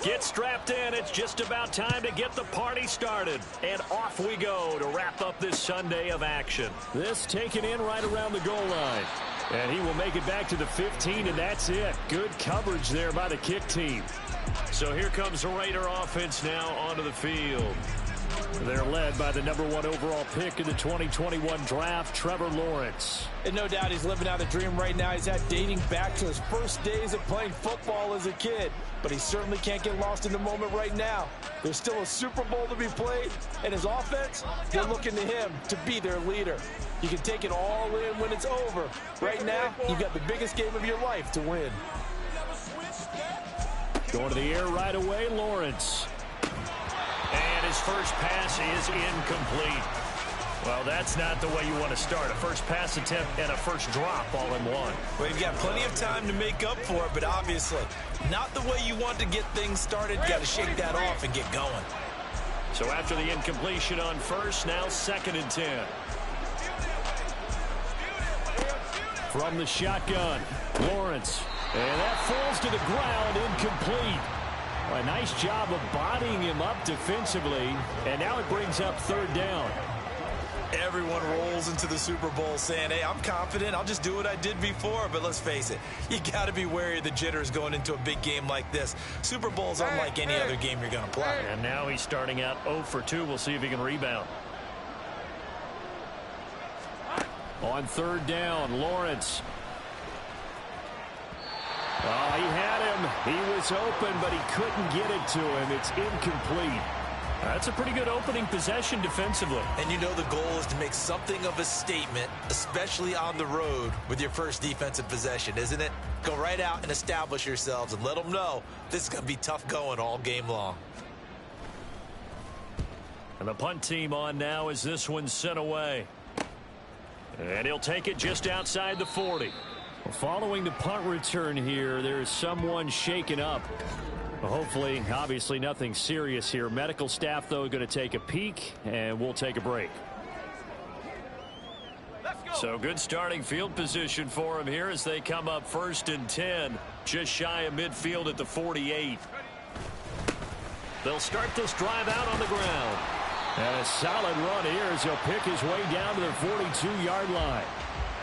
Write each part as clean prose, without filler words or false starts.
Get strapped in. It's just about time to get the party started. And off we go to wrap up this Sunday of action. This taken in right around the goal line. And he will make it back to the 15, and that's it. Good coverage there by the kick team. So here comes the Raider offense now onto the field. They're led by the #1 overall pick in the 2021 draft, Trevor Lawrence. And no doubt he's living out a dream right now. He's had dating back to his first days of playing football as a kid. But he certainly can't get lost in the moment right now. There's still a Super Bowl to be played, and his offense, they're looking to him to be their leader. You can take it all in when it's over. Right now, you've got the biggest game of your life to win. Going to the air right away, Lawrence. And his first pass is incomplete. Well, that's not the way you want to start. A first pass attempt and a first drop all in one. Well, you've got plenty of time to make up for it, but obviously not the way you want to get things started. Got to shake that off and get going. So after the incompletion on first, now 2nd and 10. From the shotgun, Lawrence. And that falls to the ground, incomplete. A nice job of bodying him up defensively. And now it brings up 3rd down. Everyone rolls into the Super Bowl saying, hey, I'm confident. I'll just do what I did before. But let's face it, you got to be wary of the jitters going into a big game like this. Super Bowl's unlike any other game you're going to play. And now he's starting out 0 for 2. We'll see if he can rebound. On 3rd down, Lawrence. Oh, he had him. He was open, but he couldn't get it to him. It's incomplete. That's a pretty good opening possession defensively. And you know the goal is to make something of a statement, especially on the road with your first defensive possession, isn't it? Go right out and establish yourselves and let them know this is going to be tough going all game long. And the punt team on now as this one's sent away. And he'll take it just outside the 40. Well, following the punt return here, there's someone shaken up. Well, hopefully, obviously nothing serious here. Medical staff, though, going to take a peek, and we'll take a break. So good starting field position for him here as they come up 1st and 10. Just shy of midfield at the 48. They'll start this drive out on the ground. And a solid run here as he'll pick his way down to the 42-yard line.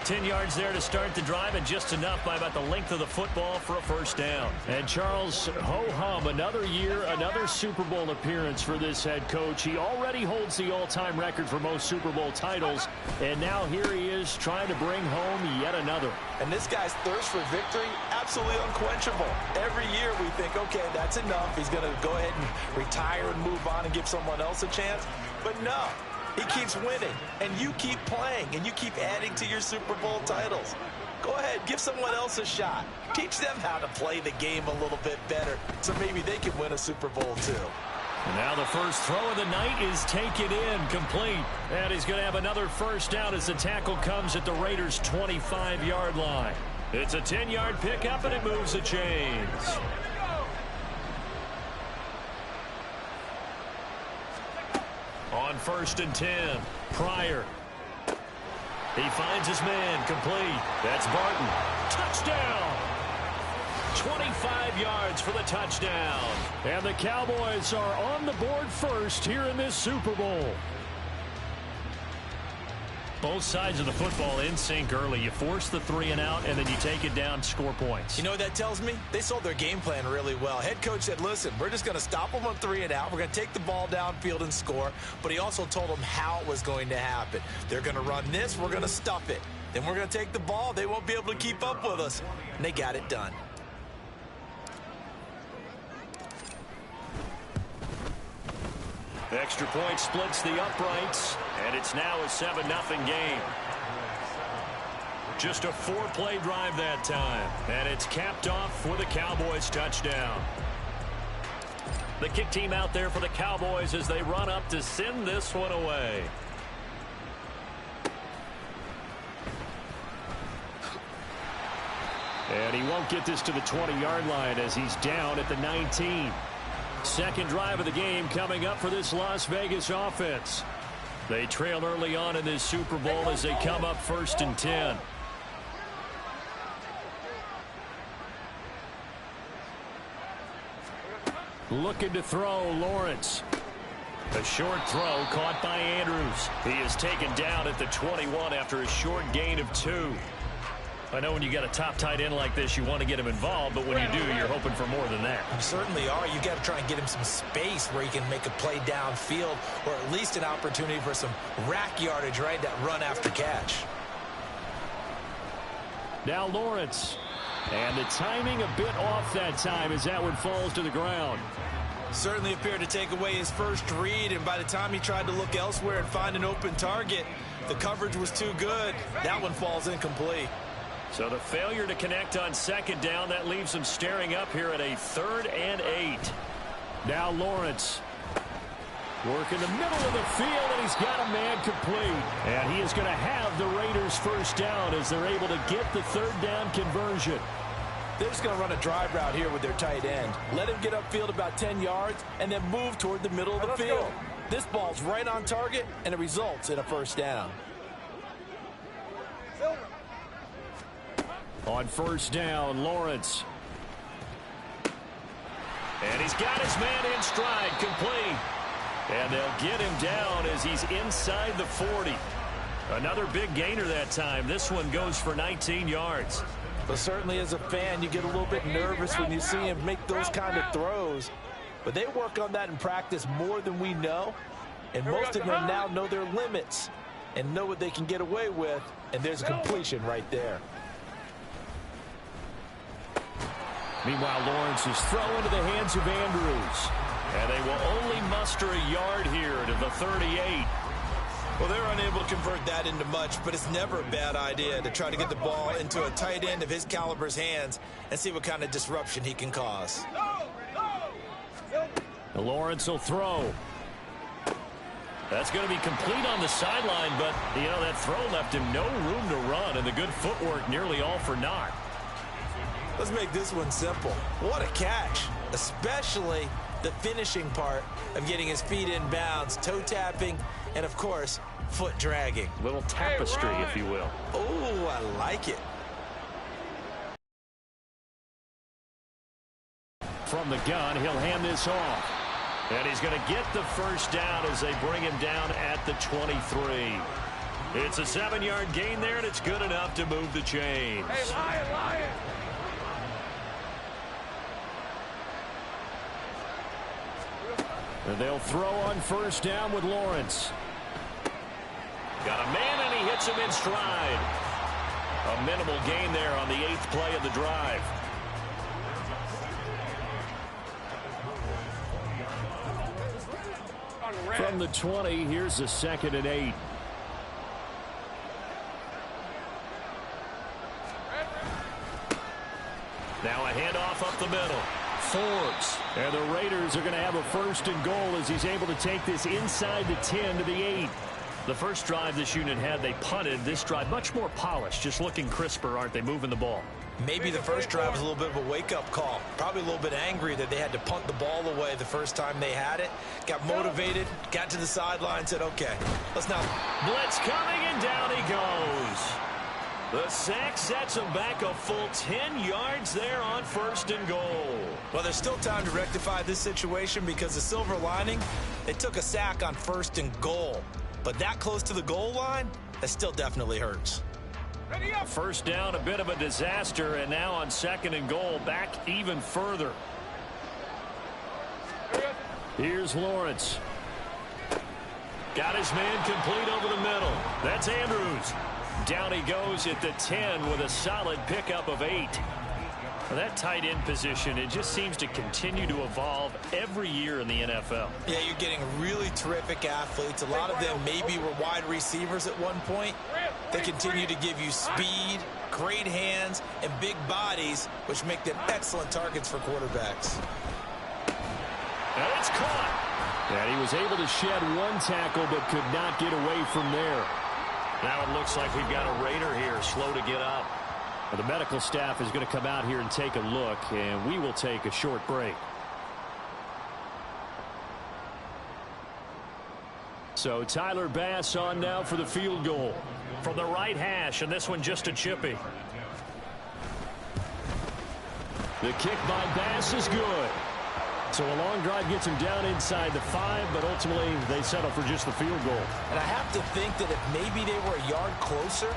10 yards there to start the drive, and just enough by about the length of the football for a 1st down. And Charles, ho-hum, another year, another Super Bowl appearance for this head coach. He already holds the all-time record for most Super Bowl titles, and now here he is trying to bring home yet another. And this guy's thirst for victory, absolutely unquenchable. Every year we think, okay, that's enough. He's going to go ahead and retire and move on and give someone else a chance. But no. He keeps winning, and you keep playing, and you keep adding to your Super Bowl titles. Go ahead, give someone else a shot. Teach them how to play the game a little bit better so maybe they can win a Super Bowl too. And now the first throw of the night is taken in, complete. And he's going to have another 1st down as the tackle comes at the Raiders' 25-yard line. It's a 10-yard pickup, and it moves the chains. On 1st and 10, Pryor. He finds his man, complete. That's Barton. Touchdown! 25 yards for the touchdown. And the Cowboys are on the board first here in this Super Bowl. Both sides of the football in sync early. You force the 3 and out, and then you take it down, score points. You know what that tells me? They sold their game plan really well. Head coach said, listen, we're just going to stop them on 3 and out. We're going to take the ball downfield and score. But he also told them how it was going to happen. They're going to run this. We're going to stuff it. Then we're going to take the ball. They won't be able to keep up with us. And they got it done. Extra point splits the uprights, and it's now a 7-0 game. Just a 4-play drive that time, and it's capped off with a Cowboys touchdown. The kick team out there for the Cowboys as they run up to send this one away. And he won't get this to the 20-yard line as he's down at the 19. Second drive of the game coming up for this Las Vegas offense. They trail early on in this Super Bowl as they come up 1st and 10. Looking to throw, Lawrence. A short throw caught by Andrews. He is taken down at the 21 after a short gain of 2. I know when you got a top tight end like this, you want to get him involved, but when you do, you're hoping for more than that. You certainly are. You got to try and get him some space where he can make a play downfield, or at least an opportunity for some rack yardage, right? That run after catch. Now Lawrence. And the timing a bit off that time as that one falls to the ground. Certainly appeared to take away his first read, and by the time he tried to look elsewhere and find an open target, the coverage was too good. That one falls incomplete. So the failure to connect on second down, that leaves him staring up here at a 3rd and 8. Now Lawrence. Working the middle of the field, and he's got a man complete. And he is going to have the Raiders first down as they're able to get the 3rd down conversion. They're just going to run a drive route here with their tight end. Let him get upfield about 10 yards and then move toward the middle of the field. This ball's right on target, and it results in a first down. On first down, Lawrence. And he's got his man in stride, complete. And they'll get him down as he's inside the 40. Another big gainer that time. This one goes for 19 yards. But certainly as a fan, you get a little bit nervous when you see him make those kind of throws. But they work on that in practice more than we know. And most of them now know their limits and know what they can get away with. And there's a completion right there. Meanwhile, Lawrence is thrown into the hands of Andrews. And they will only muster a yard here to the 38. Well, they're unable to convert that into much, but it's never a bad idea to try to get the ball into a tight end of his caliber's hands and see what kind of disruption he can cause. Lawrence will throw. That's going to be complete on the sideline, but, you know, that throw left him no room to run, and the good footwork nearly all for naught. Let's make this one simple. What a catch, especially the finishing part of getting his feet in bounds, toe tapping, and, of course, foot dragging. Little tapestry, if you will. Oh, I like it. From the gun, he'll hand this off. And he's going to get the first down as they bring him down at the 23. It's a 7-yard gain there, and it's good enough to move the chains. Hey, Lion! And they'll throw on first down with Lawrence. Got a man, and he hits him in stride. A minimal gain there on the 8th play of the drive. From the 20, here's the 2nd and 8. Now a handoff up the middle. Forbes. And the Raiders are going to have a 1st and goal as he's able to take this inside the 10 to the 8. The first drive this unit had, they punted. This drive much more polished, just looking crisper, aren't they, moving the ball? Maybe the first drive was a little bit of a wake-up call. Probably a little bit angry that they had to punt the ball away the first time they had it. Got motivated, got to the sideline, said, okay, let's now. Blitz coming, and down he goes. The sack sets him back a full 10 yards there on 1st and goal. Well, there's still time to rectify this situation because the silver lining, they took a sack on 1st and goal. But that close to the goal line, that still definitely hurts. First down, a bit of a disaster, and now on 2nd and goal, back even further. Here's Lawrence. Got his man complete over the middle. That's Andrews. Down he goes at the 10 with a solid pickup of 8. Well, that tight end position, it just seems to continue to evolve every year in the NFL. Yeah, you're getting really terrific athletes. A lot of them maybe were wide receivers at one point. They continue to give you speed, great hands, and big bodies, which make them excellent targets for quarterbacks. And it's caught. And he was able to shed one tackle but could not get away from there. Now it looks like we've got a Raider here, slow to get up. Well, the medical staff is going to come out here and take a look, and we will take a short break. So Tyler Bass on now for the field goal. From the right hash, and this one just a chippy. The kick by Bass is good. So a long drive gets him down inside the 5, but ultimately they settle for just the field goal. And I have to think that if maybe they were a yard closer,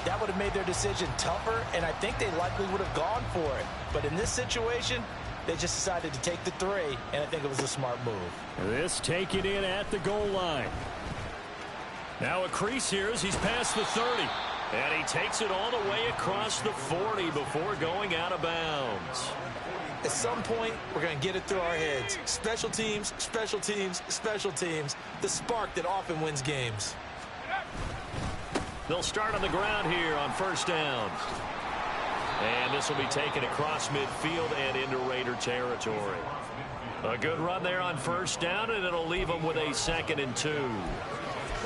that would have made their decision tougher, and I think they likely would have gone for it. But in this situation, they just decided to take the 3, and I think it was a smart move. This taken in at the goal line. Now a crease here as he's past the 30. And he takes it all the way across the 40 before going out of bounds. At some point, we're going to get it through our heads. Special teams, special teams, special teams. The spark that often wins games. They'll start on the ground here on first down. And this will be taken across midfield and into Raider territory. A good run there on first down, and it'll leave them with a 2nd and 2.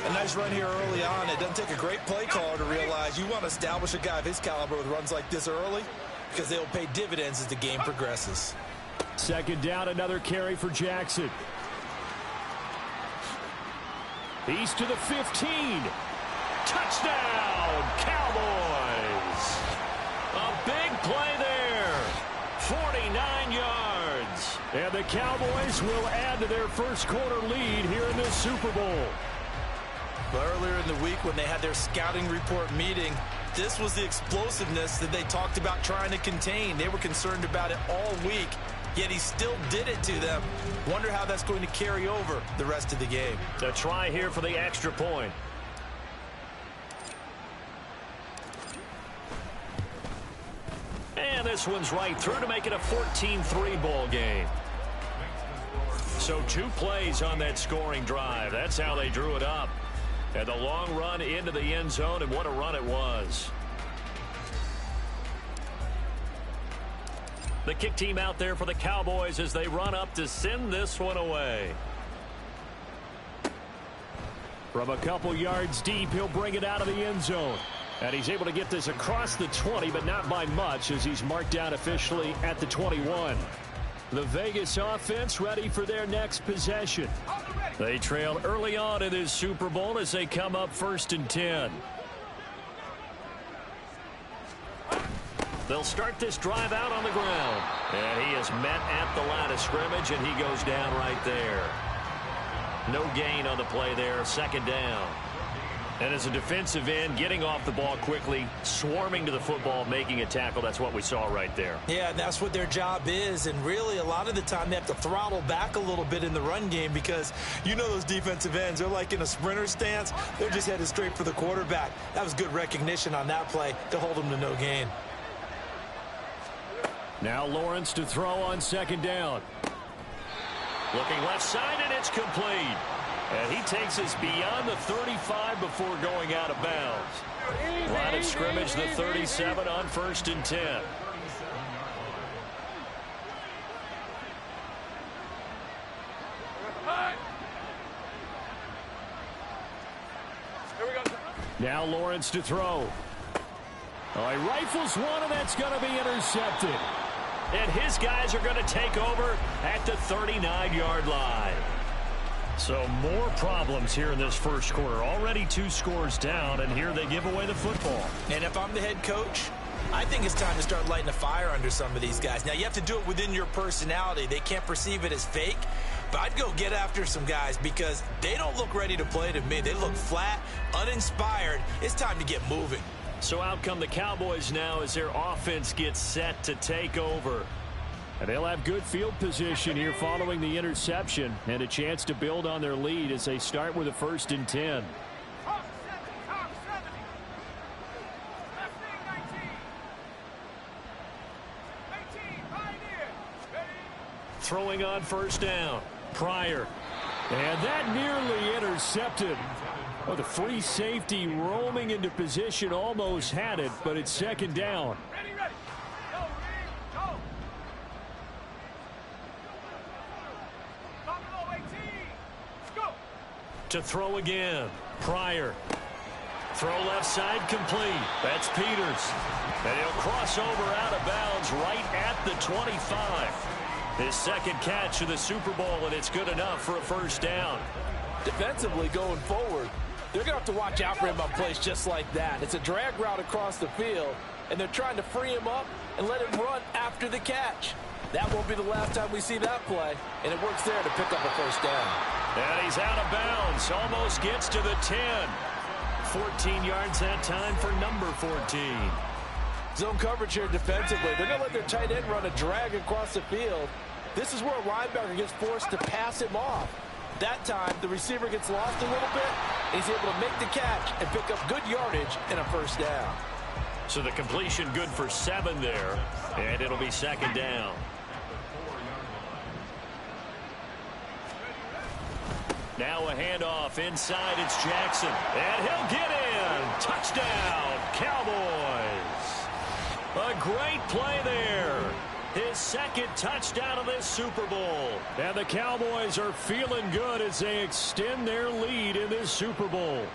A nice run here early on. It doesn't take a great play caller to realize you want to establish a guy of his caliber with runs like this early, because they'll pay dividends as the game progresses. 2nd down, another carry for Jackson. He's to the 15. Touchdown, Cowboys. A big play there. 49 yards. And the Cowboys will add to their first quarter lead here in this Super Bowl. But earlier in the week when they had their scouting report meeting, this was the explosiveness that they talked about trying to contain. They were concerned about it all week, yet he still did it to them. Wonder how that's going to carry over the rest of the game. A try here for the extra point. And this one's right through to make it a 14-3 ball game. So 2 plays on that scoring drive. That's how they drew it up. And the long run into the end zone, and what a run it was. The kick team out there for the Cowboys as they run up to send this one away. From a couple yards deep, he'll bring it out of the end zone. And he's able to get this across the 20, but not by much, as he's marked down officially at the 21. The Vegas offense ready for their next possession. They trail early on in this Super Bowl as they come up 1st and 10. They'll start this drive out on the ground. And he is met at the line of scrimmage, and he goes down right there. No gain on the play there, 2nd down. And as a defensive end, getting off the ball quickly, swarming to the football, making a tackle, that's what we saw right there. Yeah, and that's what their job is. And really, a lot of the time, they have to throttle back a little bit in the run game because you know those defensive ends, they're like in a sprinter stance. They're just headed straight for the quarterback. That was good recognition on that play to hold them to no gain. Now Lawrence to throw on 2nd down. Looking left side, and it's complete. And he takes us beyond the 35 before going out of bounds. Line of scrimmage, the 37 on 1st and 10. Now Lawrence to throw. Oh, he rifles one, and that's going to be intercepted. And his guys are going to take over at the 39-yard line. So more problems here in this first quarter. Already 2 scores down, and here they give away the football. And if I'm the head coach, I think it's time to start lighting a fire under some of these guys. Now, you have to do it within your personality. They can't perceive it as fake. But I'd go get after some guys because they don't look ready to play to me. They look flat, uninspired. It's time to get moving. So out come the Cowboys now as their offense gets set to take over. And they'll have good field position here following the interception and a chance to build on their lead as they start with a 1st and 10. Throwing on 1st down. Pryor. And that nearly intercepted. Well, the free safety roaming into position almost had it, but it's 2nd down. To throw again. Pryor. Throw left side complete. That's Peters. And he'll cross over out of bounds right at the 25. His 2nd catch of the Super Bowl, and it's good enough for a 1st down. Defensively going forward, they're going to have to watch out for him on plays just like that. It's a drag route across the field, and they're trying to free him up and let him run after the catch. That won't be the last time we see that play, and it works there to pick up a first down. And he's out of bounds. Almost gets to the 10. 14 yards that time for number 14. Zone coverage here defensively. They're going to let their tight end run a drag across the field. This is where a linebacker gets forced to pass him off. That time, the receiver gets lost a little bit, and he's able to make the catch and pick up good yardage and a first down. So the completion good for 7 there, and it'll be second down. Now a handoff inside. It's Jackson. And he'll get in. Touchdown, Cowboys. A great play there. His second touchdown of this Super Bowl. And the Cowboys are feeling good as they extend their lead in this Super Bowl.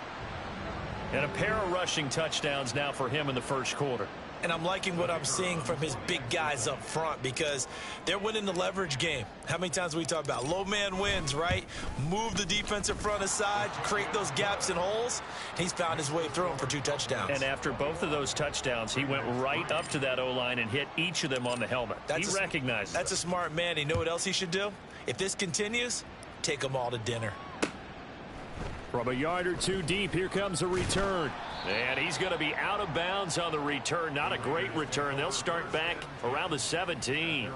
And a pair of rushing touchdowns now for him in the first quarter. And I'm liking what I'm seeing from his big guys up front because they're winning the leverage game. How many times we talk about low man wins, right? Move the defensive front aside, create those gaps and holes. He's found his way through them for 2 touchdowns. And after both of those touchdowns, he went right up to that O-line and hit each of them on the helmet. He recognized That's a smart man. You know what else he should do? If this continues, take them all to dinner. From a yard or 2 deep, here comes a return. And he's going to be out of bounds on the return. Not a great return. They'll start back around the 17.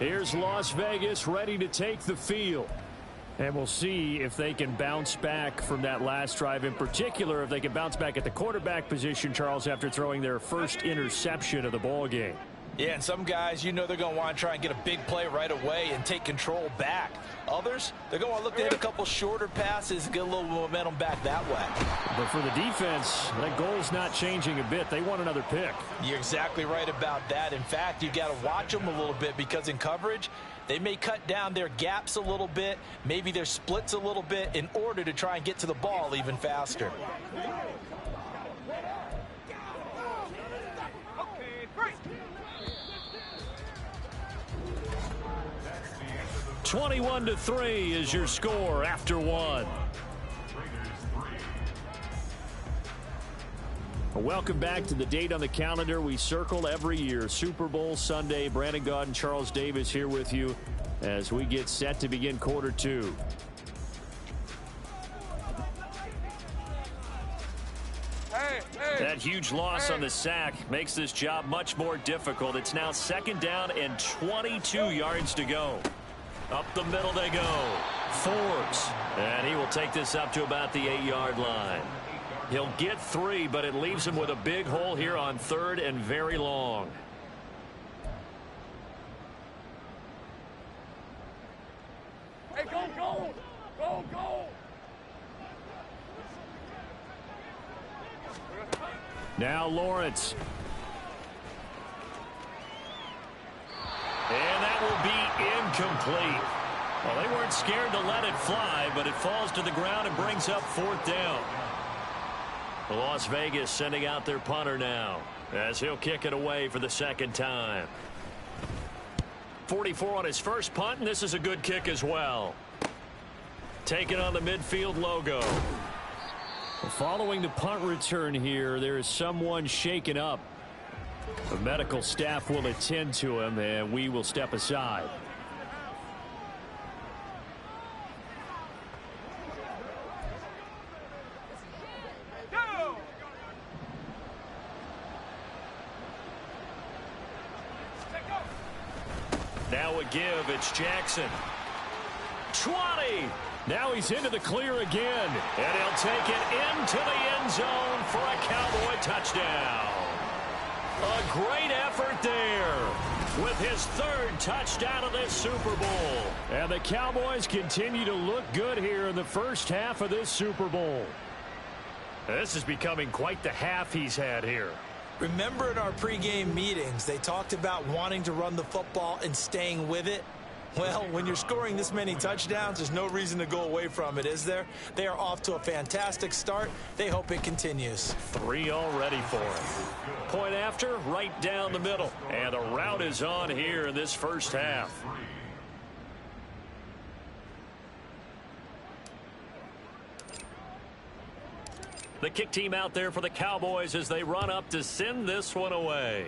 Here's Las Vegas ready to take the field. And we'll see if they can bounce back from that last drive. In particular, if they can bounce back at the quarterback position, Charles, after throwing their first interception of the ball game. Yeah, and some guys, you know they're going to want to try and get a big play right away and take control back. Others, they're going to look to hit a couple shorter passes and get a little momentum back that way. But for the defense, that goal's not changing a bit. They want another pick. You're exactly right about that. In fact, you got to watch them a little bit because in coverage, they may cut down their gaps a little bit, maybe their splits a little bit in order to try and get to the ball even faster. 21-3 is your score after 1. Welcome back to the date on the calendar we circle every year, Super Bowl Sunday. Brandon Gaudin, Charles Davis here with you as we get set to begin quarter 2. That huge loss on the sack makes this job much more difficult. It's now second down and 22 yards to go. Up the middle they go. Forbes. And he will take this up to about the 8-yard line. He'll get 3, but it leaves him with a big hole here on 3rd and very long. Hey, go! Now Lawrence. And that will be incomplete. Well, they weren't scared to let it fly, but it falls to the ground and brings up 4th down. Las Vegas sending out their punter now as he'll kick it away for the second time. 44 on his first punt, and this is a good kick as well. Taking on the midfield logo. Following the punt return here, there is someone shaken up. The medical staff will attend to him, and we will step aside. Now a give, it's Jackson. 20. Now he's into the clear again, and he'll take it into the end zone for a Cowboy touchdown. A great effort there with his 3rd touchdown of this Super Bowl. And the Cowboys continue to look good here in the first half of this Super Bowl. This is becoming quite the half he's had here. Remember in our pregame meetings, they talked about wanting to run the football and staying with it? Well, when you're scoring this many touchdowns, there's no reason to go away from it, is there? They are off to a fantastic start. They hope it continues. 3 already for him. Point after, right down the middle. And the route is on here in this first half. The kick team out there for the Cowboys as they run up to send this one away.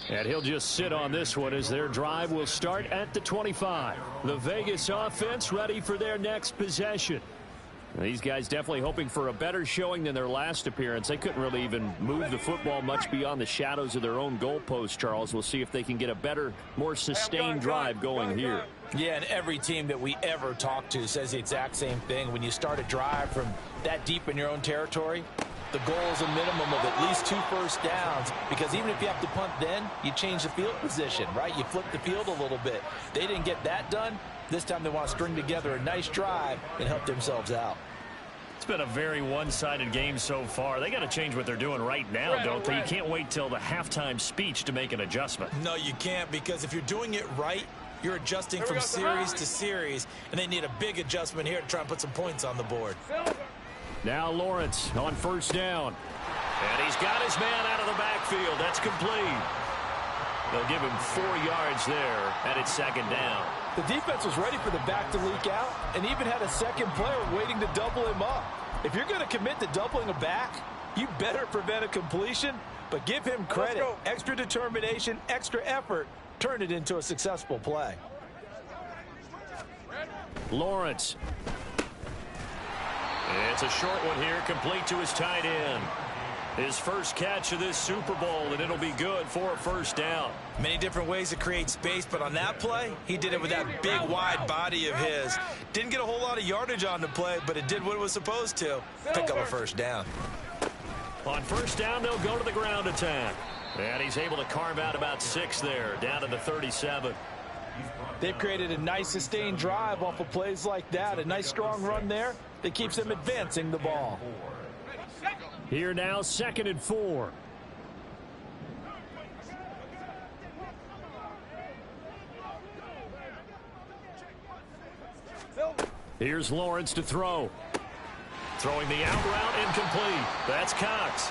And he'll just sit on this one as their drive will start at the 25. The Vegas offense ready for their next possession. These guys definitely hoping for a better showing than their last appearance. They couldn't really even move the football much beyond the shadows of their own goalpost, Charles. We'll see if they can get a better, more sustained drive going here. Yeah, and every team that we ever talk to says the exact same thing. When you start a drive from that deep in your own territory, the goal is a minimum of at least 2 first downs, because even if you have to punt then, you change the field position, right? You flip the field a little bit. They didn't get that done. This time they want to string together a nice drive and help themselves out. It's been a very one-sided game so far. They got to change what they're doing right now, don't they? You can't wait till the halftime speech to make an adjustment. No, you can't, because if you're doing it right, you're adjusting from series to series, and they need a big adjustment here to try and put some points on the board. Now Lawrence on first down. And he's got his man out of the backfield. That's complete. They'll give him 4 yards there, and it's second down. The defense was ready for the back to leak out and even had a second player waiting to double him up. If you're going to commit to doubling a back, you better prevent a completion, but give him credit. Extra determination, extra effort, turn it into a successful play. Lawrence. It's a short one here, complete to his tight end. His first catch of this Super Bowl, and it'll be good for a first down. Many different ways to create space, but on that play, he did it with that big, wide body of his. Didn't get a whole lot of yardage on the play, but it did what it was supposed to. Pick up a first down. On first down, they'll go to the ground attack. And he's able to carve out about 6 there, down to the 37. They've created a nice sustained drive off of plays like that. A nice strong run there that keeps them advancing the ball. Here now, 2nd and 4. Here's Lawrence to throw. Throwing the out route, incomplete. That's Cox.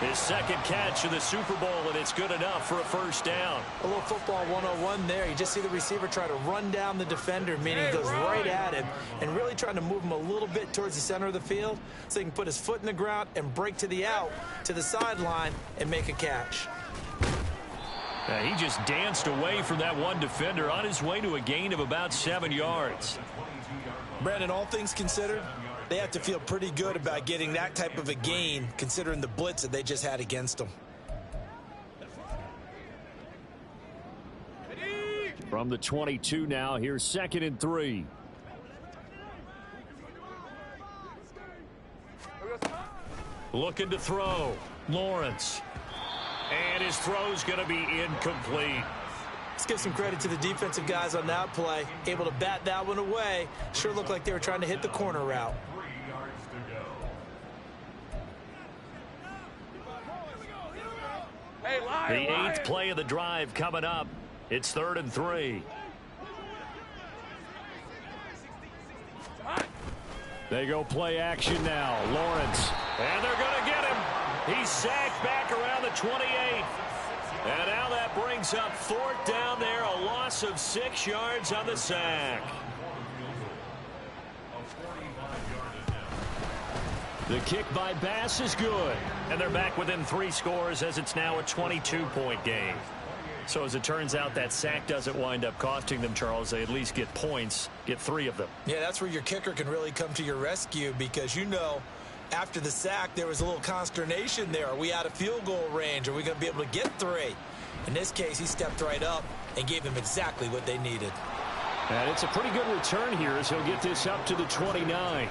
His second catch of the Super Bowl, and it's good enough for a first down. A little football 101 there. You just see the receiver try to run down the defender, meaning he goes right at him, and really trying to move him a little bit towards the center of the field so he can put his foot in the ground and break to the out, to the sideline, and make a catch. He just danced away from that one defender on his way to a gain of about 7 yards. Brandon, all things considered, they have to feel pretty good about getting that type of a gain, considering the blitz that they just had against them. From the 22 now, here's 2nd and 3. Looking to throw. Lawrence. And his throw's going to be incomplete. Let's give some credit to the defensive guys on that play. Able to bat that one away. Sure looked like they were trying to hit the corner route. The 8th play of the drive coming up. It's 3rd and 3. They go play action now. Lawrence. And they're going to get him. He's sacked back around the 28. And now that brings up 4th down there. A loss of 6 yards on the sack. The kick by Bass is good. And they're back within 3 scores as it's now a 22-point game. So as it turns out, that sack doesn't wind up costing them, Charles. They at least get points, get 3 of them. Yeah, that's where your kicker can really come to your rescue, because you know after the sack there was a little consternation there. Are we out of field goal range? Are we going to be able to get 3? In this case, he stepped right up and gave them exactly what they needed. And it's a pretty good return here as he'll get this up to the 29.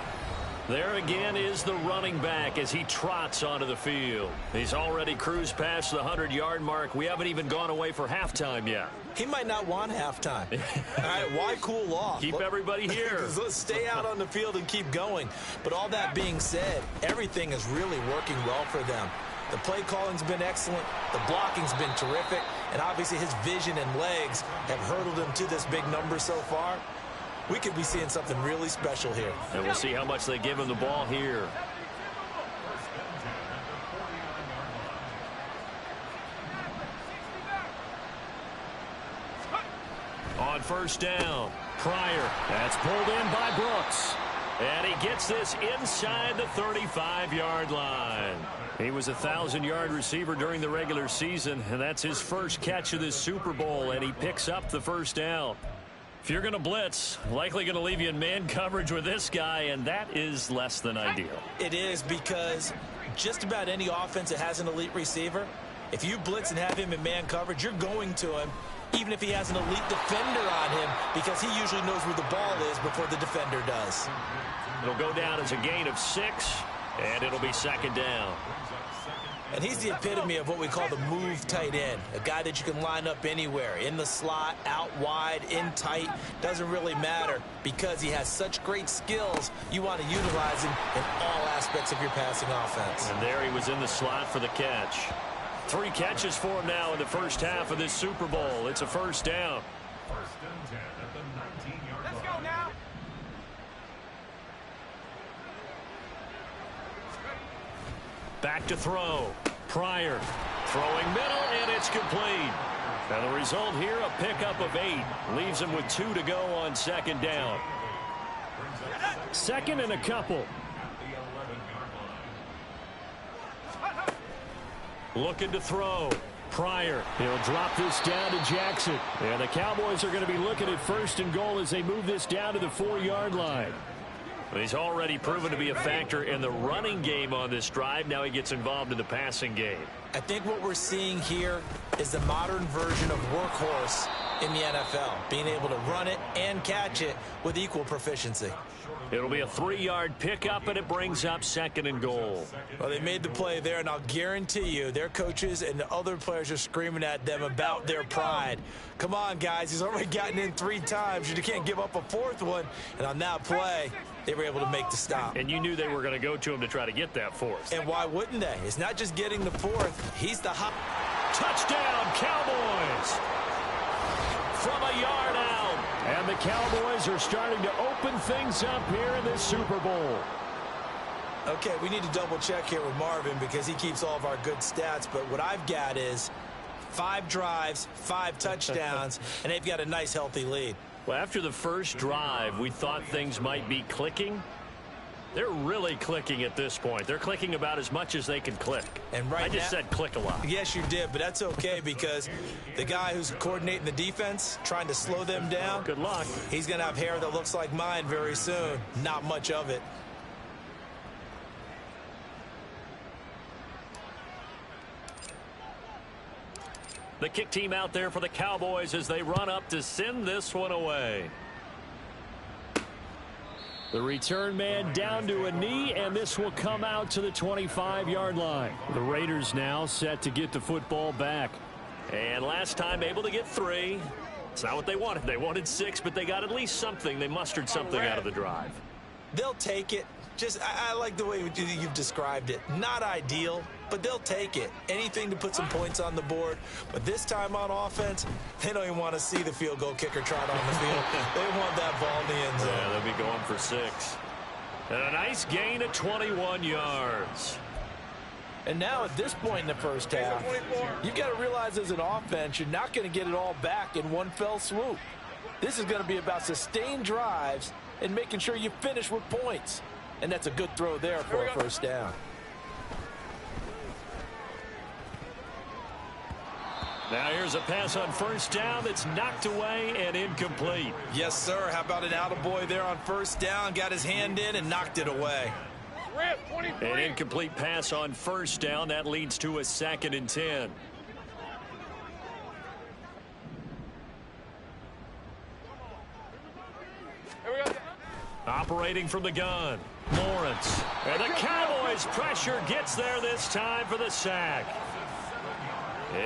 There again is the running back as he trots onto the field. He's already cruised past the 100-yard mark. We haven't even gone away for halftime yet. He might not want halftime. All right, why cool off? Keep everybody here. Let's stay out on the field and keep going. But all that being said, everything is really working well for them. The play calling's been excellent. The blocking's been terrific. And obviously his vision and legs have hurdled him to this big number so far. We could be seeing something really special here. And we'll see how much they give him the ball here. On first down, Pryor. That's pulled in by Brooks. And he gets this inside the 35-yard line. He was a 1,000-yard receiver during the regular season, and that's his first catch of this Super Bowl, and he picks up the first down. If you're going to blitz, likely going to leave you in man coverage with this guy, and that is less than ideal. It is, because just about any offense that has an elite receiver, if you blitz and have him in man coverage, you're going to him, even if he has an elite defender on him, because he usually knows where the ball is before the defender does. It'll go down as a gain of 6, and it'll be second down. And he's the epitome of what we call the move tight end, a guy that you can line up anywhere, in the slot, out wide, in tight, doesn't really matter, because he has such great skills. You want to utilize him in all aspects of your passing offense. And there he was in the slot for the catch. 3 catches for him now in the first half of this Super Bowl. It's a first down. First and 10 at the 19-yard line. Let's go now. Back to throw. Pryor throwing middle, and it's complete. Now the result here, a pickup of 8. Leaves him with 2 to go on second down. Second and a couple. Looking to throw. Pryor. He'll drop this down to Jackson. And the Cowboys are going to be looking at first and goal as they move this down to the 4-yard line. He's already proven to be a factor in the running game on this drive. Now he gets involved in the passing game. I think what we're seeing here is the modern version of workhorse in the NFL, being able to run it and catch it with equal proficiency. It'll be a 3-yard pickup, and it brings up second and goal. Well, they made the play there, and I'll guarantee you their coaches and the other players are screaming at them about their pride. Come on, guys. He's already gotten in 3 times. You can't give up a 4th one. And on that play, they were able to make the stop. And you knew they were going to go to him to try to get that 4th. And why wouldn't they? It's not just getting the 4th. He's the hot. Touchdown, Cowboys! From a yard out. And the Cowboys are starting to open things up here in this Super Bowl. Okay, we need to double check here with Marvin because he keeps all of our good stats. But what I've got is 5 drives, 5 touchdowns, and they've got a nice, healthy lead. Well, after the first drive, we thought things might be clicking. They're really clicking at this point. They're clicking about as much as they can click. And right I just said click a lot. Yes, you did, but that's okay because the guy who's coordinating the defense, trying to slow them down. Good luck. He's going to have hair that looks like mine very soon. Not much of it. The kick team out there for the Cowboys as they run up to send this one away. The return man down to a knee, and this will come out to the 25-yard line. The Raiders now set to get the football back. And last time able to get 3. It's not what they wanted. They wanted 6, but they got at least something. They mustered something out of the drive. They'll take it. I like the way you've described it. Not ideal, but they'll take it. Anything to put some points on the board. But this time on offense, they don't even want to see the field goal kicker trot on the field. They want that ball in the end zone. Yeah, they'll be going for 6. And a nice gain of 21 yards. And now at this point in the first half, you've got to realize as an offense, you're not going to get it all back in one fell swoop. This is going to be about sustained drives and making sure you finish with points. And that's a good throw there for a first down. Now here's a pass on first down that's knocked away and incomplete. Yes, sir. How about an attaboy there on first down? Got his hand in and knocked it away. An incomplete pass on first down. That leads to a 2nd and 10. Operating from the gun, Lawrence. And the Cowboys pressure gets there this time for the sack.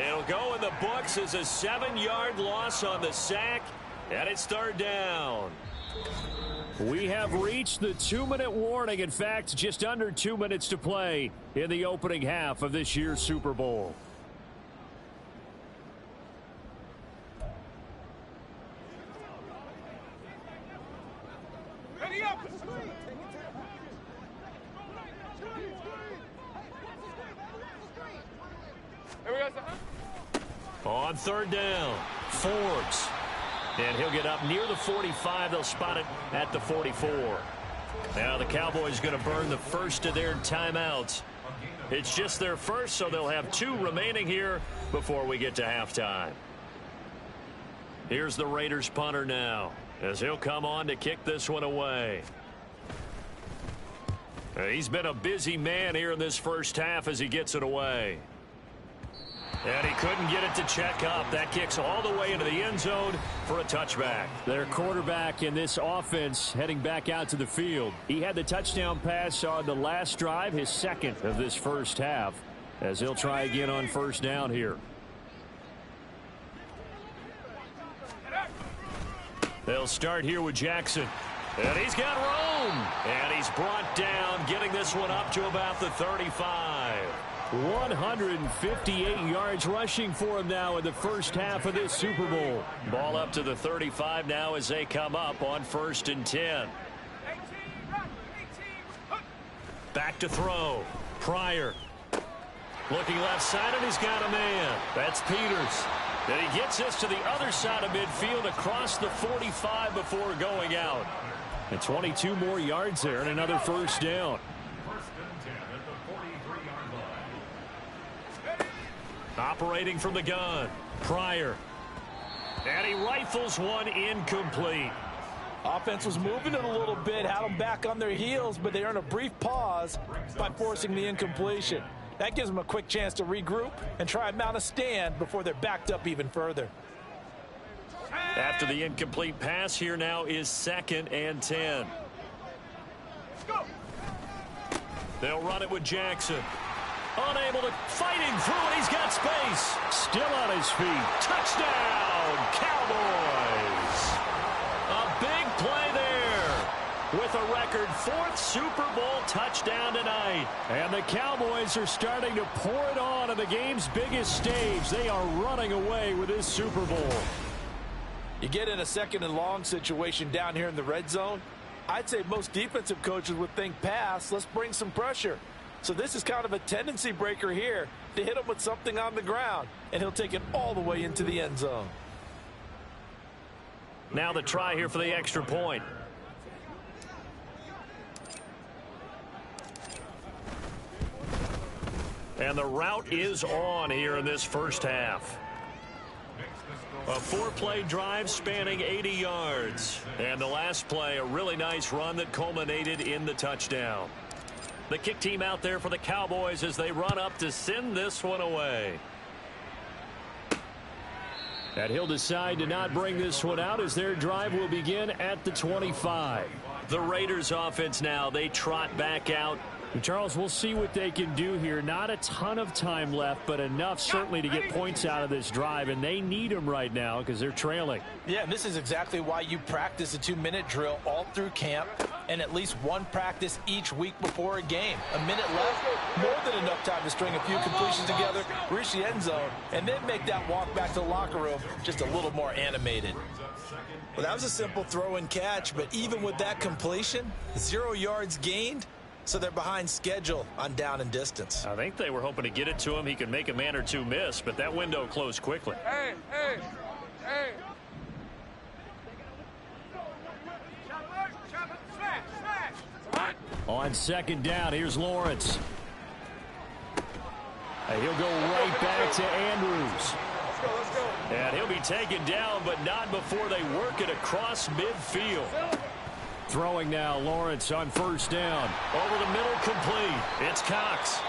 It'll go in the books as a 7-yard loss on the sack, and it's 3rd down. We have reached the 2-minute warning. In fact, just under 2 minutes to play in the opening half of this year's Super Bowl. On 3rd down, Forbes. And he'll get up near the 45. They'll spot it at the 44. Now the Cowboys going to burn the first of their timeouts. It's just their first, so they'll have 2 remaining here before we get to halftime. Here's the Raiders punter now, as he'll come on to kick this one away. He's been a busy man here in this first half as he gets it away. And he couldn't get it to check up. That kicks all the way into the end zone for a touchback. Their quarterback in this offense heading back out to the field. He had the touchdown pass on the last drive, his second of this first half, as he'll try again on first down here. They'll start here with Jackson. And he's got room. And he's brought down, getting this one up to about the 35. 158 yards rushing for him now in the first half of this Super Bowl. Ball up to the 35 now as they come up on 1st and 10. Back to throw. Pryor. Looking left side, and he's got a man. That's Peters. And he gets this to the other side of midfield across the 45 before going out. And 22 more yards there and another first down. Operating from the gun. Pryor. And he rifles one incomplete. Offense was moving it a little bit, had them back on their heels, but they earned a brief pause by forcing the incompletion. That gives them a quick chance to regroup and try and mount a stand before they're backed up even further. After the incomplete pass, here now is 2nd and 10. They'll run it with Jackson. Unable to, fighting through it, he's got space. Still on his feet. Touchdown, Cowboys. A big play there with a record 4th Super Bowl touchdown tonight. And the Cowboys are starting to pour it on the game's biggest stage. They are running away with this Super Bowl. You get in a 2nd and long situation down here in the red zone. I'd say most defensive coaches would think pass, let's bring some pressure. So this is kind of a tendency breaker here to hit him with something on the ground, and he'll take it all the way into the end zone. Now the try here for the extra point. And the route is on here in this first half. A 4-play drive spanning 80 yards. And the last play, a really nice run that culminated in the touchdown. The kick team out there for the Cowboys as they run up to send this one away. And he'll decide to not bring this one out as their drive will begin at the 25. The Raiders offense now, they trot back out. Charles, we'll see what they can do here. Not a ton of time left, but enough certainly to get points out of this drive, and they need them right now because they're trailing. Yeah, and this is exactly why you practice a 2-minute drill all through camp and at least one practice each week before a game. A minute left, more than enough time to string a few completions together, reach the end zone, and then make that walk back to the locker room just a little more animated. Well, that was a simple throw and catch, but even with that completion, 0 yards gained. So they're behind schedule on down and distance. I think they were hoping to get it to him. He could make a man or two miss, but that window closed quickly. Hey. On 2nd down, here's Lawrence. And he'll go right back to Andrews. Let's go. And he'll be taken down, but not before they work it across midfield. Throwing now, Lawrence on 1st down. Over the middle, complete. It's Cox.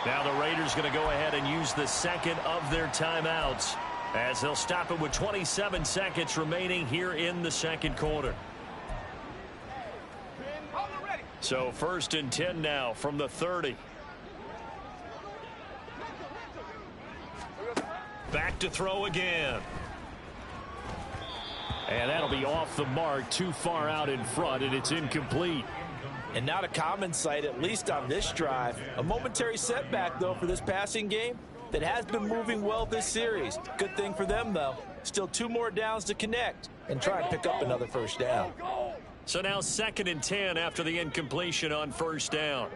Now the Raiders going to go ahead and use the 2nd of their timeouts as they'll stop it with 27 seconds remaining here in the 2nd quarter. So 1st and 10 now from the 30. Back to throw again. And that'll be off the mark, too far out in front, and it's incomplete. And not a common sight, at least on this drive. A momentary setback, though, for this passing game that has been moving well this series. Good thing for them, though. Still 2 more downs to connect and try and pick up another first down. So now 2nd and 10 after the incompletion on 1st down.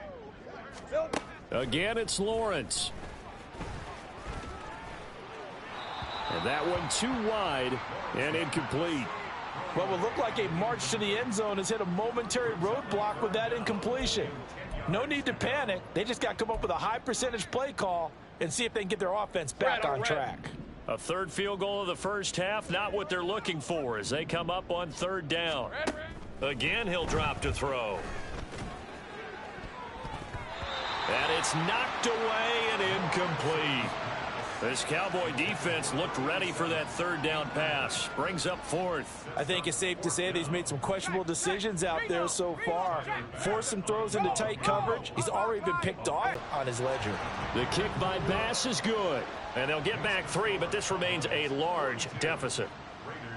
Again, it's Lawrence. And that one too wide and incomplete. What would look like a march to the end zone has hit a momentary roadblock with that incompletion. No need to panic. They just got to come up with a high percentage play call and see if they can get their offense back on track. A third field goal of the first half, not what they're looking for as they come up on third down. Again, he'll drop to throw. And it's knocked away and incomplete. This Cowboy defense looked ready for that third down pass. Brings up fourth. I think it's safe to say that he's made some questionable decisions out there so far. Forced some throws into tight coverage. He's already been picked off on his ledger. The kick by Bass is good. And they'll get back 3, but this remains a large deficit.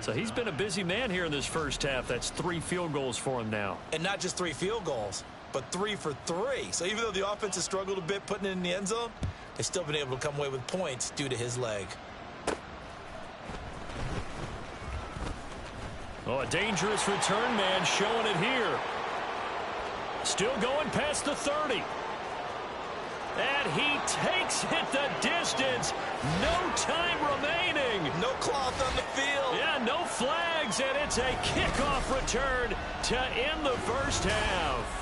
So he's been a busy man here in this first half. That's 3 field goals for him now. And not just 3 field goals, but 3 for 3. So even though the offense has struggled a bit putting it in the end zone, they've still been able to come away with points due to his leg. Oh, a dangerous return man showing it here. Still going past the 30. And he takes it the distance. No time remaining. No cloth on the field. Yeah, no flags, and it's a kickoff return to end the first half.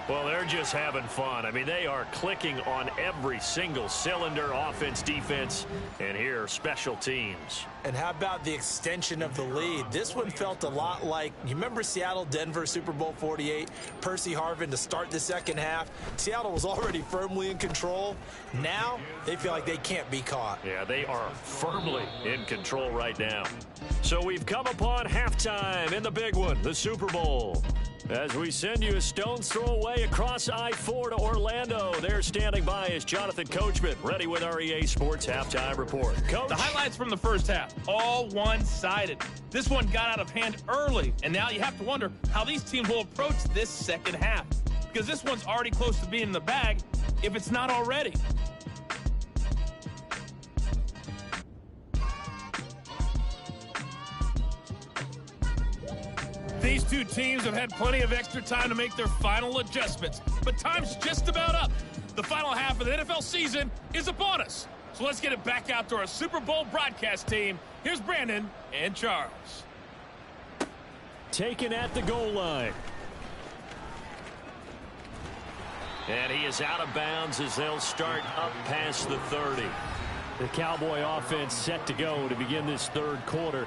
Well, they're just having fun. I mean, they are clicking on every single cylinder, offense, defense, and here, special teams. And how about the extension of the lead? This one felt a lot like, you remember Seattle-Denver Super Bowl 48? Percy Harvin to start the second half. Seattle was already firmly in control. Now, they feel like they can't be caught. Yeah, they are firmly in control right now. So we've come upon halftime in the big one, the Super Bowl. As we send you a stone's throw away across I-4 to Orlando. There standing by is Jonathan Coachman, ready with our EA Sports Halftime Report. Coach? The highlights from the first half, all one-sided. This one got out of hand early, and now you have to wonder how these teams will approach this second half. Because this one's already close to being in the bag, if it's not already. These two teams have had plenty of extra time to make their final adjustments, but time's just about up. The final half of the NFL season is upon us. So let's get it back out to our Super Bowl broadcast team. Here's Brandon and Charles. Taken at the goal line. And he is out of bounds as they'll start up past the 30. The Cowboy offense set to go to begin this third quarter.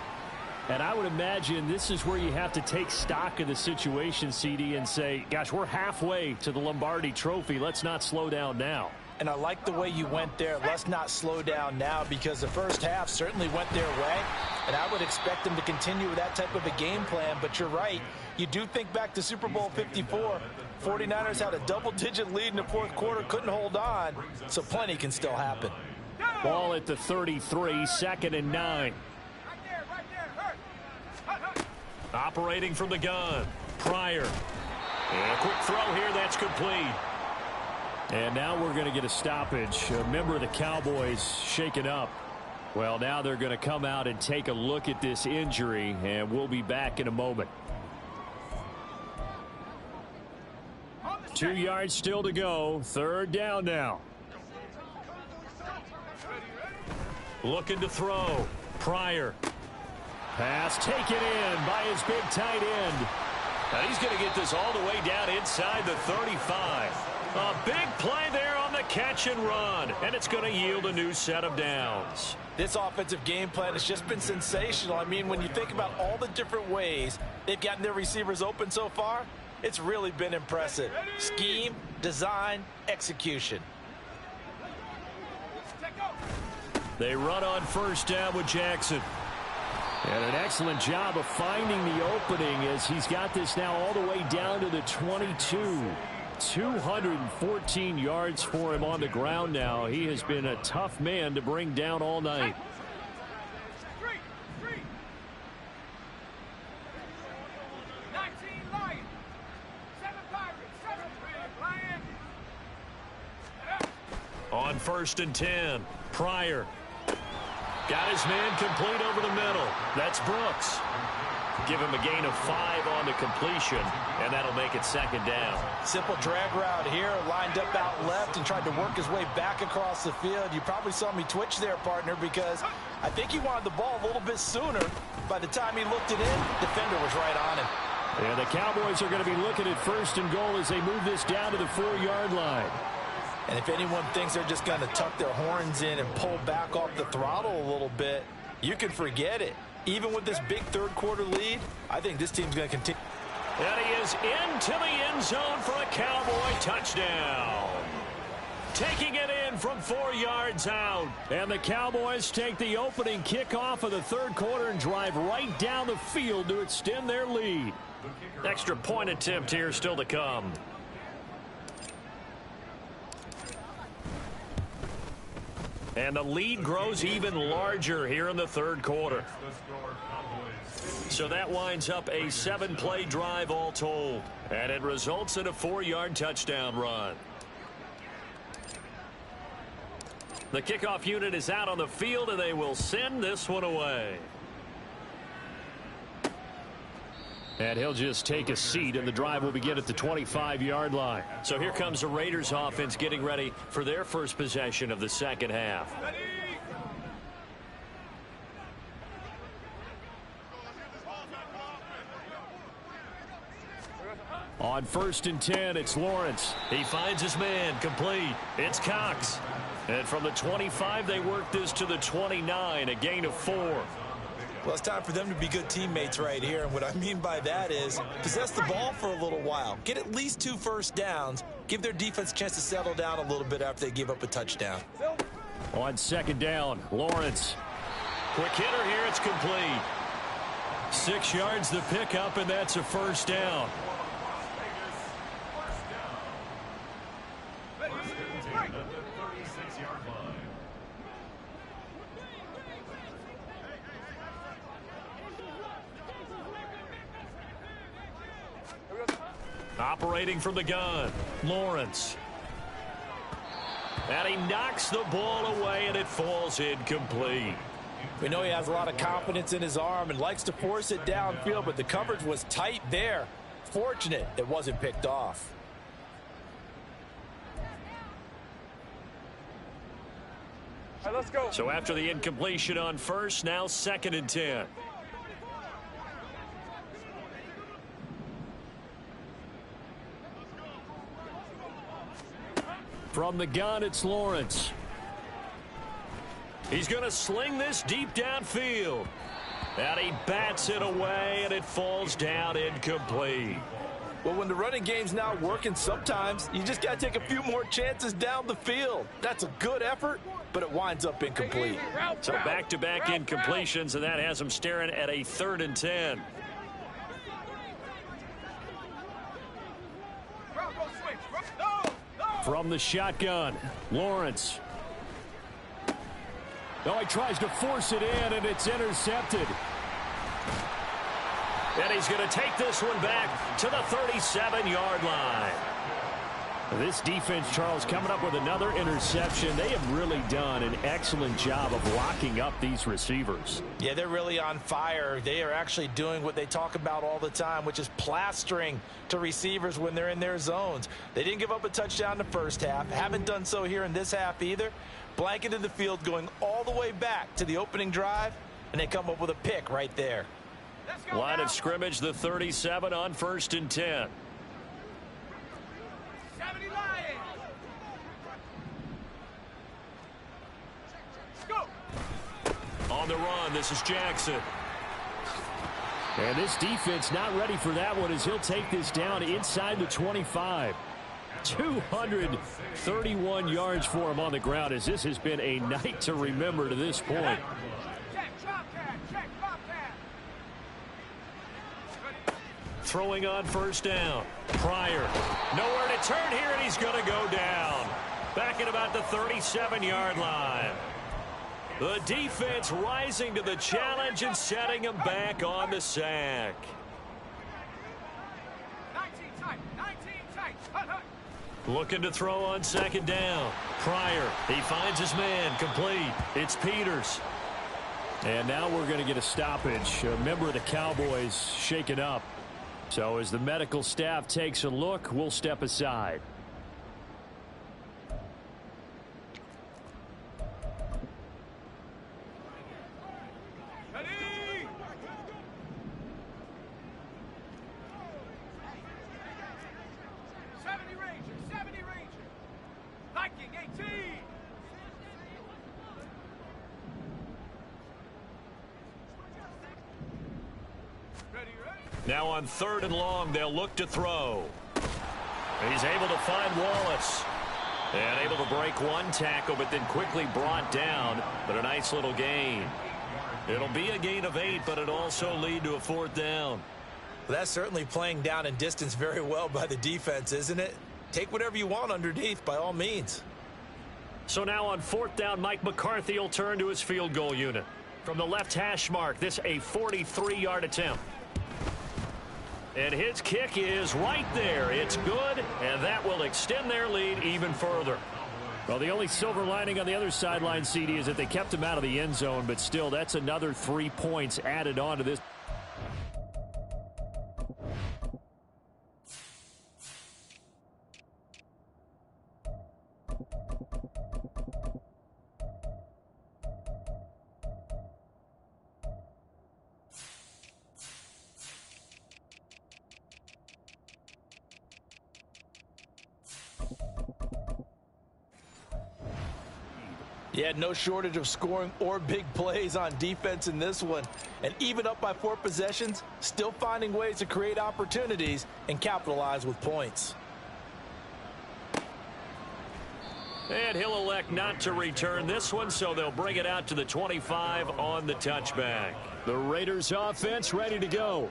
And I would imagine this is where you have to take stock of the situation, CD, and say, gosh, we're halfway to the Lombardi Trophy. Let's not slow down now. And I like the way you went there. Let's not slow down now, because the first half certainly went their way. And I would expect them to continue with that type of a game plan. But you're right. You do think back to Super Bowl 54. 49ers had a double-digit lead in the fourth quarter, couldn't hold on. So plenty can still happen. Ball at the 33, 2nd and 9. Operating from the gun. Pryor. And a quick throw here. That's complete. And now we're going to get a stoppage. A member of the Cowboys shaken up. Well, now they're going to come out and take a look at this injury, and we'll be back in a moment. 2 yards still to go. Third down now. Looking to throw. Pryor. Pass taken in by his big tight end. Now he's going to get this all the way down inside the 35. A big play there on the catch and run, and it's going to yield a new set of downs. This offensive game plan has just been sensational. I mean, when you think about all the different ways they've gotten their receivers open so far, it's really been impressive. Scheme, design, execution. They run on first down with Jackson. And an excellent job of finding the opening as he's got this now all the way down to the 22. 214 yards for him on the ground now. He has been a tough man to bring down all night. On 1st and 10, Pryor. Got his man complete over the middle. That's Brooks. Give him a gain of 5 on the completion, and that'll make it 2nd down. Simple drag route here, lined up out left and tried to work his way back across the field. You probably saw me twitch there, partner, because I think he wanted the ball a little bit sooner. By the time he looked it in, defender was right on him. And the Cowboys are going to be looking at 1st and goal as they move this down to the 4-yard line. And if anyone thinks they're just going to tuck their horns in and pull back off the throttle a little bit, you can forget it. Even with this big third-quarter lead, I think this team's going to continue. And he is into the end zone for a Cowboy touchdown. Taking it in from 4 yards out. And the Cowboys take the opening kickoff of the third quarter and drive right down the field to extend their lead. Extra point attempt here still to come. And the lead grows even larger here in the third quarter. So that winds up a 7-play drive all told. And it results in a 4-yard touchdown run. The kickoff unit is out on the field, and they will send this one away. And he'll just take a seat, and the drive will begin at the 25-yard line. So here comes the Raiders offense getting ready for their first possession of the second half. On 1st and 10, it's Lawrence. He finds his man, complete. It's Cox. And from the 25, they work this to the 29, a gain of 4. Well, it's time for them to be good teammates right here. And what I mean by that is possess the ball for a little while. Get at least 2 first downs. Give their defense a chance to settle down a little bit after they give up a touchdown. On 2nd down, Lawrence. Quick hitter here, it's complete. 6 yards the pickup, and that's a first down. Operating from the gun, Lawrence. And he knocks the ball away, and it falls incomplete. We know he has a lot of confidence in his arm and likes to force it downfield, but the coverage was tight there. Fortunate it wasn't picked off. All right, let's go. So after the incompletion on first, now 2nd and 10. From the gun, it's Lawrence. He's going to sling this deep downfield. And he bats it away, and it falls down incomplete. Well, when the running game's not working, sometimes you just got to take a few more chances down the field. That's a good effort, but it winds up incomplete. So back-to-back incompletions, and that has him staring at a 3rd and 10. From the shotgun, Lawrence. Oh, he tries to force it in, and it's intercepted. And he's going to take this one back to the 37-yard line. This defense, Charles, coming up with another interception. They have really done an excellent job of locking up these receivers. Yeah, they're really on fire. They are actually doing what they talk about all the time, which is plastering to receivers when they're in their zones. They didn't give up a touchdown in the first half. Haven't done so here in this half either. Blanketed the field going all the way back to the opening drive, and they come up with a pick right there. Line of scrimmage, the 37 on 1st and 10. On the run, this is Jackson. And this defense not ready for that one as he'll take this down inside the 25. 231 yards for him on the ground as this has been a night to remember to this point. Throwing on 1st down. Pryor. Nowhere to turn here, and he's going to go down. Back at about the 37-yard line. The defense rising to the challenge and setting him back on the sack. 19 tight. Looking to throw on 2nd down. Pryor. He finds his man. Complete. It's Peters. And now we're going to get a stoppage. A member of the Cowboys shaken up. So as the medical staff takes a look, we'll step aside. Now on 3rd and long, they'll look to throw. He's able to find Wallace. And able to break one tackle, but then quickly brought down. But a nice little gain. It'll be a gain of 8, but it'll also lead to a 4th down. Well, that's certainly playing down and distance very well by the defense, isn't it? Take whatever you want underneath, by all means. So now on 4th down, Mike McCarthy will turn to his field goal unit. From the left hash mark, this a 43-yard attempt. And his kick is right there. It's good, and that will extend their lead even further. Well, the only silver lining on the other sideline, CD, is that they kept him out of the end zone, but still, that's another 3 points added on to this. Yeah, no shortage of scoring or big plays on defense in this one. And even up by 4 possessions, still finding ways to create opportunities and capitalize with points. And he'll elect not to return this one, so they'll bring it out to the 25 on the touchback. The Raiders offense ready to go.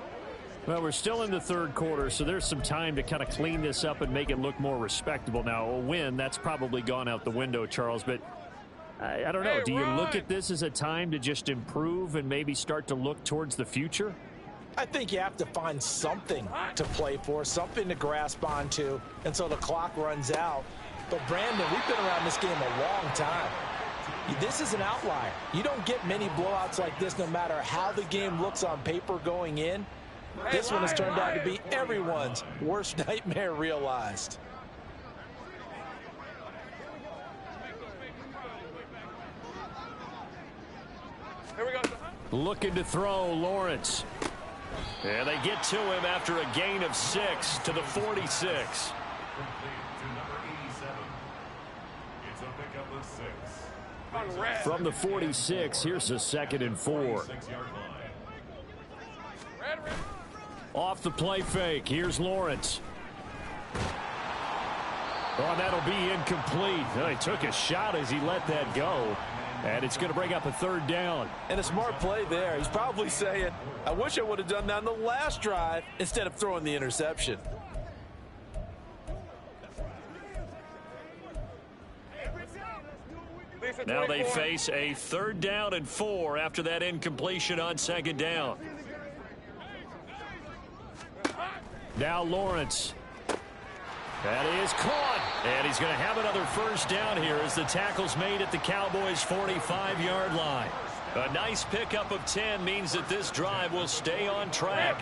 Well, we're still in the 3rd quarter, so there's some time to kind of clean this up and make it look more respectable. Now, a win, that's probably gone out the window, Charles, but I don't know. Do you look at this as a time to just improve and maybe start to look towards the future? I think you have to find something to play for, something to grasp onto until the clock runs out. But, Brandon, we've been around this game a long time. This is an outlier. You don't get many blowouts like this no matter how the game looks on paper going in. This one has turned out to be everyone's worst nightmare realized. Here we go. Looking to throw, Lawrence. And they get to him after a gain of 6 to the 46. From the 46, here's a 2nd and 4. Off the play fake, here's Lawrence. Oh, that'll be incomplete. He took a shot as he let that go. And it's going to bring up a 3rd down. And a smart play there. He's probably saying, I wish I would have done that on the last drive instead of throwing the interception. Now they face a 3rd down and 4 after that incompletion on 2nd down. Now Lawrence. That is caught. And he's going to have another 1st down here as the tackle's made at the Cowboys' 45-yard line. A nice pickup of 10 means that this drive will stay on track.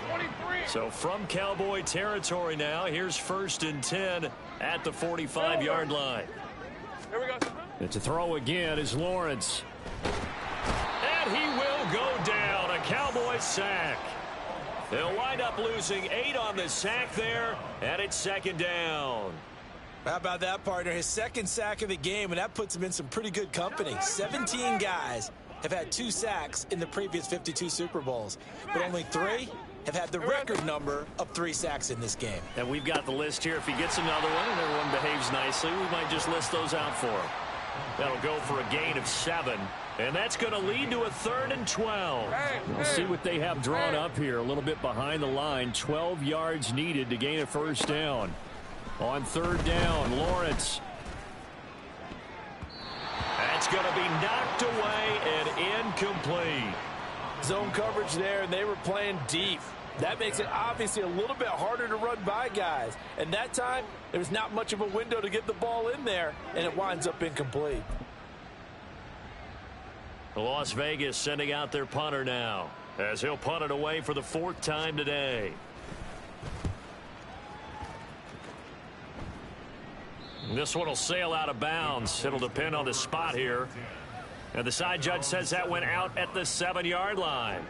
So from Cowboy territory now, here's 1st and 10 at the 45-yard line. Here we go. And to throw again is Lawrence. And he will go down. A Cowboy sack. They'll wind up losing 8 on the sack there, and it's 2nd down. How about that, partner? His 2nd sack of the game, and that puts him in some pretty good company. 17 guys have had 2 sacks in the previous 52 Super Bowls, but only 3 have had the record number of 3 sacks in this game. And we've got the list here. If he gets another one and everyone behaves nicely, we might just list those out for him. That'll go for a gain of 7. And that's going to lead to a 3rd and 12. We'll see what they have drawn up here. A little bit behind the line. 12 yards needed to gain a 1st down. On 3rd down, Lawrence. That's going to be knocked away and incomplete. Zone coverage there, and they were playing deep. That makes it obviously a little bit harder to run by guys. And that time, there was not much of a window to get the ball in there, and it winds up incomplete. Las Vegas sending out their punter now, as he'll punt it away for the 4th time today. This one will sail out of bounds. It'll depend on the spot here. And the side judge says that went out at the 7-yard line.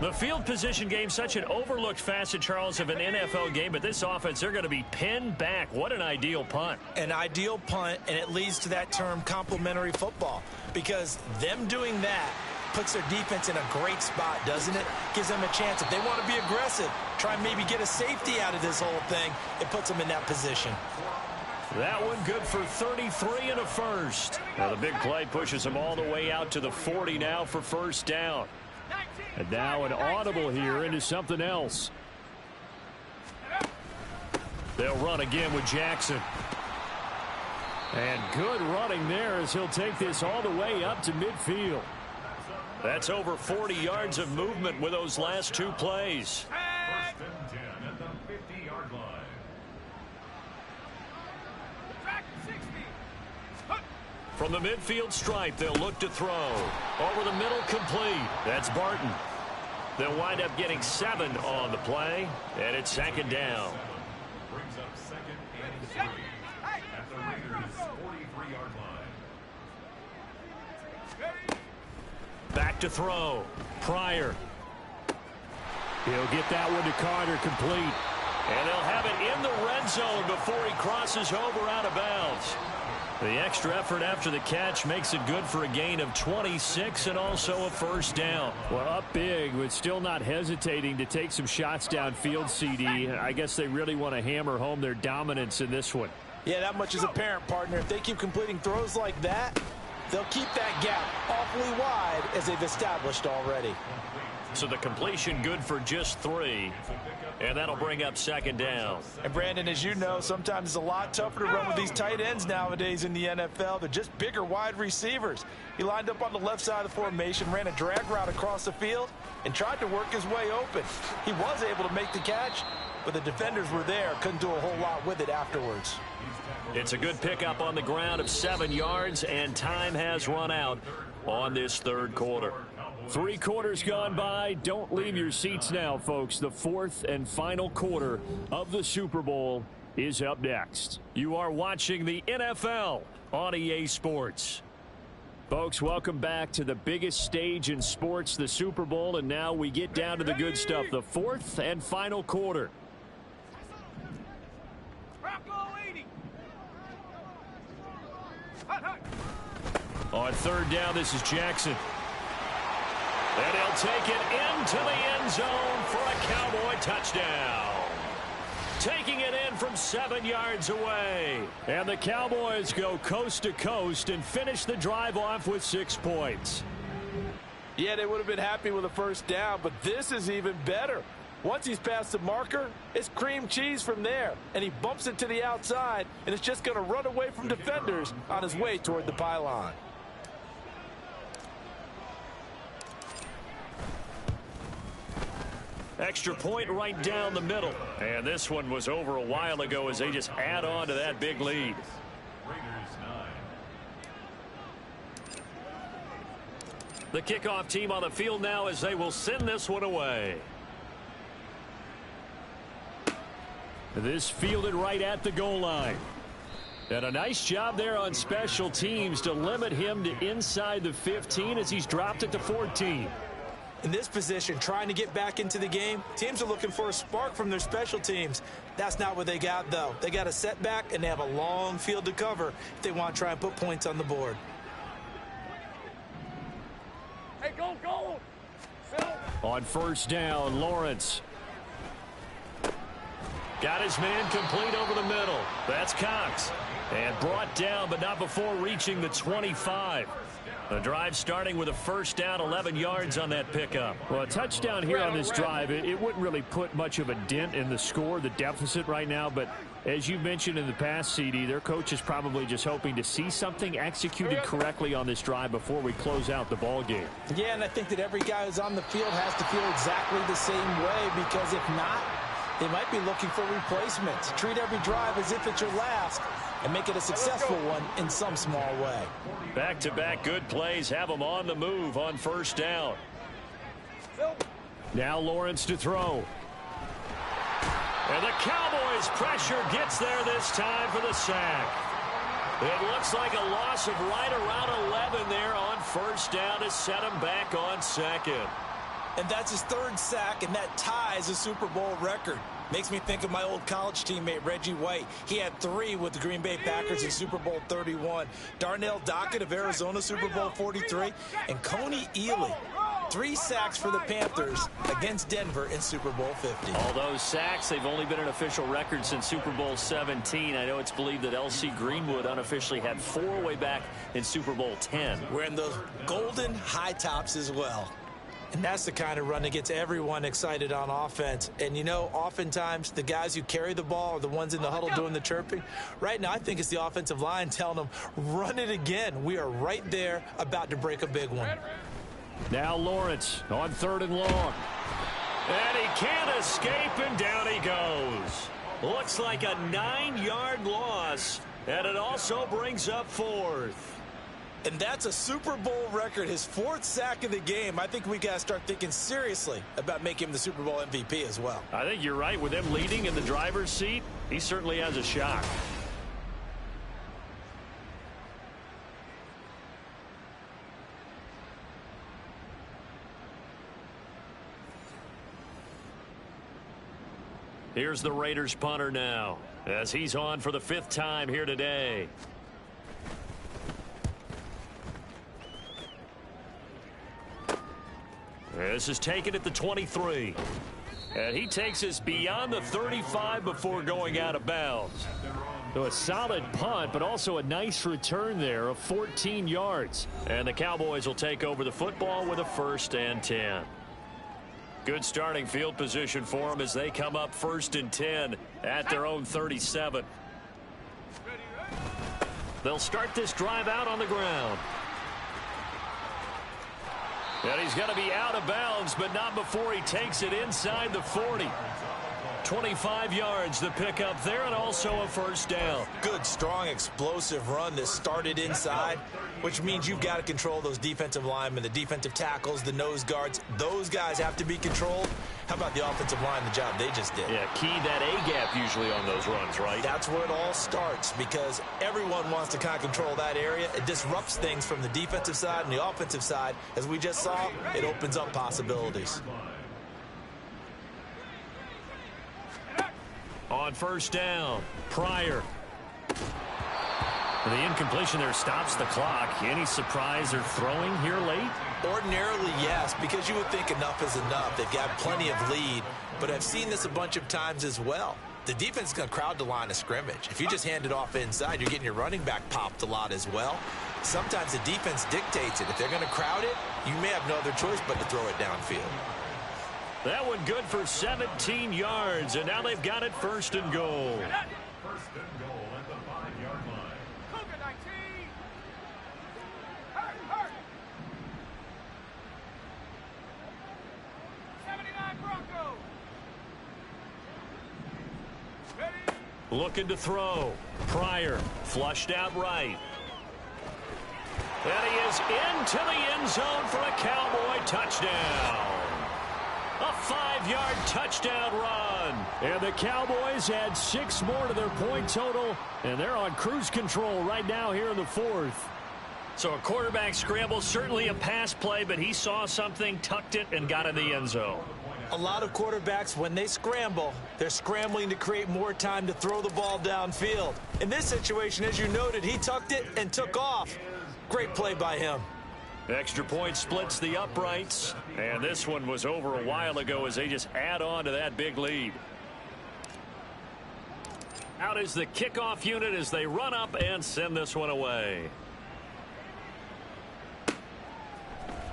The field position game, such an overlooked facet, Charles, of an NFL game, but this offense, they're going to be pinned back. What an ideal punt. An ideal punt, and it leads to that term complementary football, because them doing that puts their defense in a great spot, doesn't it? Gives them a chance. If they want to be aggressive, try and maybe get a safety out of this whole thing, it puts them in that position. That one good for 33 and a first. Now the big play pushes them all the way out to the 40 now for first down. And now an audible here into something else. They'll run again with Jackson. And good running there as he'll take this all the way up to midfield. That's over 40 yards of movement with those last two plays. First and 10 at the 50-yard line. From the midfield stripe, they'll look to throw. Over the middle, complete. That's Barton. They'll wind up getting 7 on the play, and it's second down. Brings up second and 3 at the Raiders' 43-yard line. Back to throw. Pryor. He'll get that one to Carter, complete. And they'll have it in the red zone before he crosses over out of bounds. The extra effort after the catch makes it good for a gain of 26 and also a first down. Well, up big, but still not hesitating to take some shots downfield, CD. I guess they really want to hammer home their dominance in this one. Yeah, that much is apparent, partner. If they keep completing throws like that, they'll keep that gap awfully wide as they've established already. So the completion good for just 3. And that'll bring up second down. And Brandon, as you know, sometimes it's a lot tougher to run with these tight ends nowadays in the NFL. They're just bigger wide receivers. He lined up on the left side of the formation, ran a drag route across the field, and tried to work his way open. He was able to make the catch, but the defenders were there. Couldn't do a whole lot with it afterwards. It's a good pickup on the ground of 7 yards, and time has run out on this third quarter. 3 quarters gone by. Don't leave your seats now, folks. The fourth and final quarter of the Super Bowl is up next. You are watching the NFL on EA Sports. Folks, welcome back to the biggest stage in sports, the Super Bowl, and now we get down to the good stuff, the fourth and final quarter. On third down, this is Jackson. And he'll take it into the end zone for a Cowboy touchdown. Taking it in from 7 yards away. And the Cowboys go coast to coast and finish the drive off with 6 points. Yeah, they would have been happy with a first down, but this is even better. Once he's past the marker, it's cream cheese from there. And he bumps it to the outside, and it's just going to run away from defenders on his way toward the pylon. Extra point right down the middle. And this one was over a while ago as they just add on to that big lead. Raiders 9. The kickoff team on the field now as they will send this one away. This fielded right at the goal line. And a nice job there on special teams to limit him to inside the 15 as he's dropped it to 14. In this position, trying to get back into the game, teams are looking for a spark from their special teams. That's not what they got, though. They got a setback, and they have a long field to cover if they want to try and put points on the board. Hey, go, go! Phil. On first down, Lawrence. Got his man complete over the middle. That's Cox. And brought down, but not before reaching the 25. The drive starting with a first down, 11 yards on that pickup. Well, a touchdown here on this drive, it wouldn't really put much of a dent in the score, the deficit right now. But as you mentioned in the past, CD, their coach is probably just hoping to see something executed correctly on this drive before we close out the ball game. Yeah, and I think that every guy who's on the field has to feel exactly the same way, because if not, they might be looking for replacements. Treat every drive as if it's your last and make it a successful one in some small way. Back-to-back good plays have them on the move on first down. Now Lawrence to throw. And the Cowboys pressure gets there this time for the sack. It looks like a loss of right around 11 there on first down to set him back on second. And that's his 3rd sack, and that ties a Super Bowl record. Makes me think of my old college teammate, Reggie White. He had 3 with the Green Bay Packers in Super Bowl 31. Darnell Dockett of Arizona, Super Bowl 43. And Coney Ely, 3 sacks for the Panthers against Denver in Super Bowl 50. All those sacks, they've only been an official record since Super Bowl 17. I know it's believed that L.C. Greenwood unofficially had 4 way back in Super Bowl 10. Wearing those golden high tops as well. And that's the kind of run that gets everyone excited on offense. And, you know, oftentimes the guys who carry the ball are the ones in the huddle doing the chirping. Right now, I think it's the offensive line telling them, run it again. We are right there about to break a big one. Now Lawrence on 3rd and long. And he can't escape, and down he goes. Looks like a 9-yard loss, and it also brings up 4th. And that's a Super Bowl record, his 4th sack of the game. I think we got to start thinking seriously about making him the Super Bowl MVP as well. I think you're right. With him leading in the driver's seat, he certainly has a shot. Here's the Raiders punter now, as he's on for the 5th time here today. This is taken at the 23. And he takes us beyond the 35 before going out of bounds. So a solid punt, but also a nice return there of 14 yards. And the Cowboys will take over the football with a 1st and 10. Good starting field position for them as they come up 1st and 10 at their own 37. They'll start this drive out on the ground. And he's going to be out of bounds, but not before he takes it inside the 40. 25 yards the pickup there, and also a 1st down. Good, strong, explosive run that started inside, which means you've got to control those defensive linemen, the defensive tackles, the nose guards. Those guys have to be controlled. How about the offensive line, the job they just did? Yeah, key that A-gap usually on those runs, right? That's where it all starts, because everyone wants to kind of control that area. It disrupts things from the defensive side and the offensive side. As we just saw, it opens up possibilities. On 1st down, Pryor. The incompletion there stops the clock. Any surprise or throwing here late? Ordinarily, yes, because you would think enough is enough. They've got plenty of lead, but I've seen this a bunch of times as well. The defense is going to crowd the line of scrimmage. If you just hand it off inside, you're getting your running back popped a lot as well. Sometimes the defense dictates it. If they're going to crowd it, you may have no other choice but to throw it downfield. That one good for 17 yards, and now they've got it 1st and goal. 1st and goal at the 5-yard line. Cougar 19. Hurt. 79 Broncos. Ready. Looking to throw. Pryor flushed out right. And he is into the end zone for a Cowboy touchdown. A 5-yard touchdown run. And the Cowboys add 6 more to their point total, and they're on cruise control right now here in the 4th. So a quarterback scramble, certainly a pass play, but he saw something, tucked it, and got in the end zone. A lot of quarterbacks, when they scramble, they're scrambling to create more time to throw the ball downfield. In this situation, as you noted, he tucked it and took off. Great play by him. Extra point splits the uprights, and this one was over a while ago as they just add on to that big lead. Out is the kickoff unit as they run up and send this one away.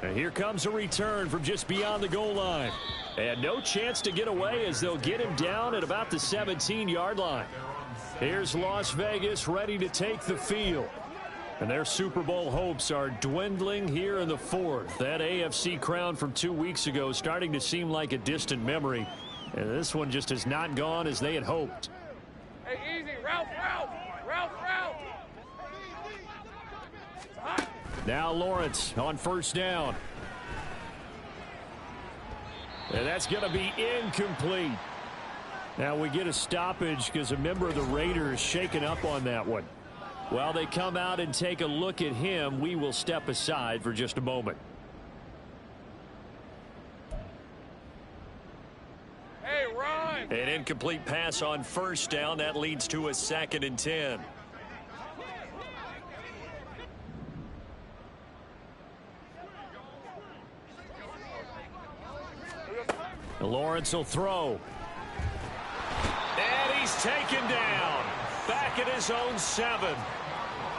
And here comes a return from just beyond the goal line. And no chance to get away as they'll get him down at about the 17-yard line. Here's Las Vegas ready to take the field. And their Super Bowl hopes are dwindling here in the 4th. That AFC crown from 2 weeks ago starting to seem like a distant memory. And this one just has not gone as they had hoped. Hey, easy. Route. Now Lawrence on 1st down. And that's going to be incomplete. Now we get a stoppage because a member of the Raiders shaken up on that one. While they come out and take a look at him, we will step aside for just a moment. An incomplete pass on first down. That leads to a 2nd and 10. Lawrence will throw. And he's taken down. Back at his own 7.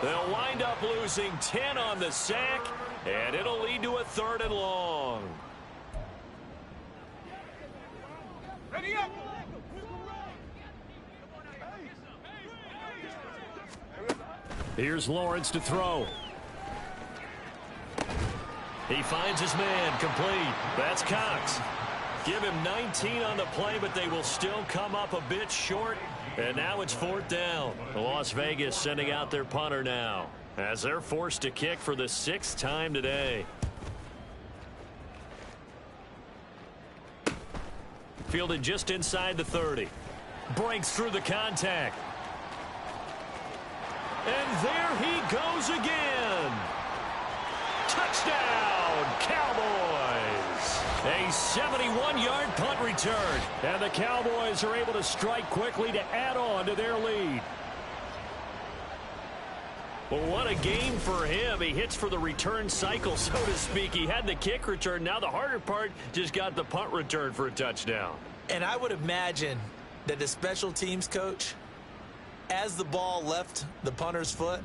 They'll wind up losing 10 on the sack, and it'll lead to a 3rd and long. Ready up. Here's Lawrence to throw. He finds his man, complete. That's Cox. Give him 19 on the play, but they will still come up a bit short. And now it's 4th down. Las Vegas sending out their punter now, as they're forced to kick for the 6th time today. Fielded just inside the 30. Breaks through the contact. And there he goes again. Touchdown, Cowboys. A 71-yard punt return. And the Cowboys are able to strike quickly to add on to their lead. Well, what a game for him. He hits for the return cycle, so to speak. He had the kick return. Now the harder part, just got the punt return for a touchdown. And I would imagine that the special teams coach, as the ball left the punter's foot,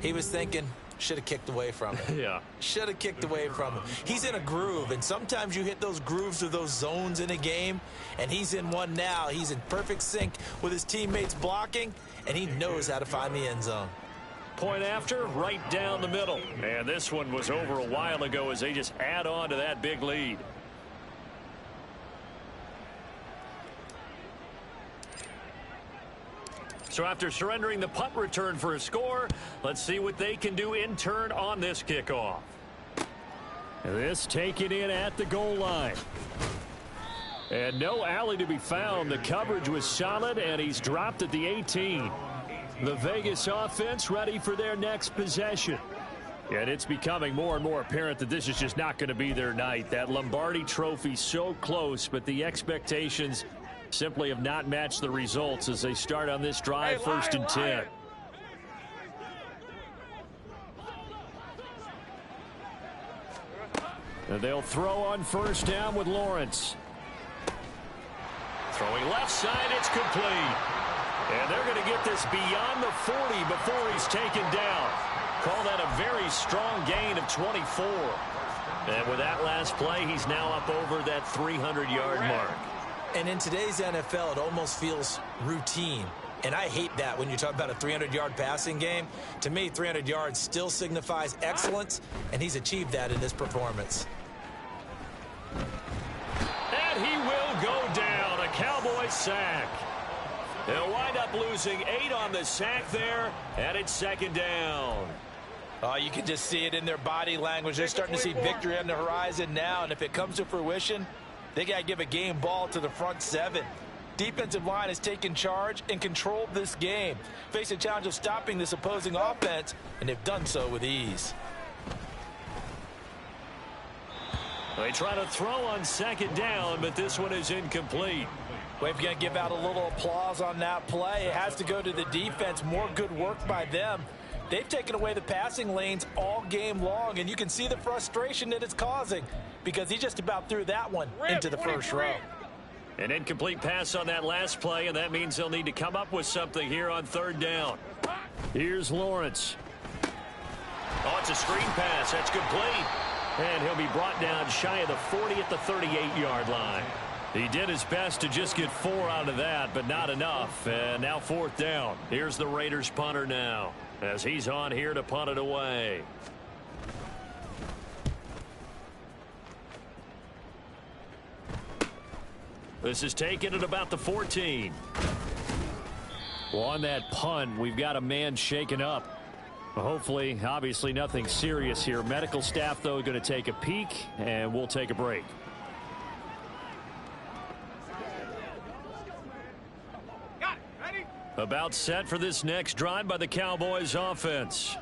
he was thinking, should have kicked away from it. Yeah. Should have kicked away from it. He's in a groove, and sometimes you hit those grooves or those zones in a game, and he's in one now. He's in perfect sync with his teammates blocking, and he knows how to find the end zone. Point after, right down the middle. And this one was over a while ago as they just add on to that big lead. So after surrendering the punt return for a score, let's see what they can do in turn on this kickoff. This taken in at the goal line. And no alley to be found. The coverage was solid, and he's dropped at the 18. The Vegas offense ready for their next possession. And it's becoming more and more apparent that this is just not going to be their night. That Lombardi trophy so close, but the expectations simply have not matched the results as they start on this drive, 1st and 10. And they'll throw on 1st down with Lawrence. Throwing left side, it's complete. And they're going to get this beyond the 40 before he's taken down. Call that a very strong gain of 24. And with that last play, he's now up over that 300-yard mark. And in today's NFL, it almost feels routine. And I hate that when you talk about a 300-yard passing game. To me, 300 yards still signifies excellence, and he's achieved that in this performance. And he will go down. A Cowboys sack. They'll wind up losing 8 on the sack there, and it's 2nd down. Oh, you can just see it in their body language. They're starting to see victory on the horizon now, and if it comes to fruition, they got to give a game ball to the front 7. Defensive line has taken charge and controlled this game. Face a challenge of stopping this opposing offense, and they've done so with ease. They try to throw on 2nd down, but this one is incomplete. We're going to give out a little applause on that play. It has to go to the defense. More good work by them. They've taken away the passing lanes all game long, and you can see the frustration that it's causing because he just about threw that one into the first row. An incomplete pass on that last play, and that means they'll need to come up with something here on 3rd down. Here's Lawrence. Oh, it's a screen pass. That's complete. And he'll be brought down shy of the 40 at the 38-yard line. He did his best to just get 4 out of that, but not enough. And now 4th down. Here's the Raiders punter now, as he's on here to punt it away. This is taken at about the 14. Well, on that punt, we've got a man shaken up. Hopefully, obviously nothing serious here. Medical staff, though, going to take a peek, and we'll take a break. About set for this next drive by the Cowboys offense.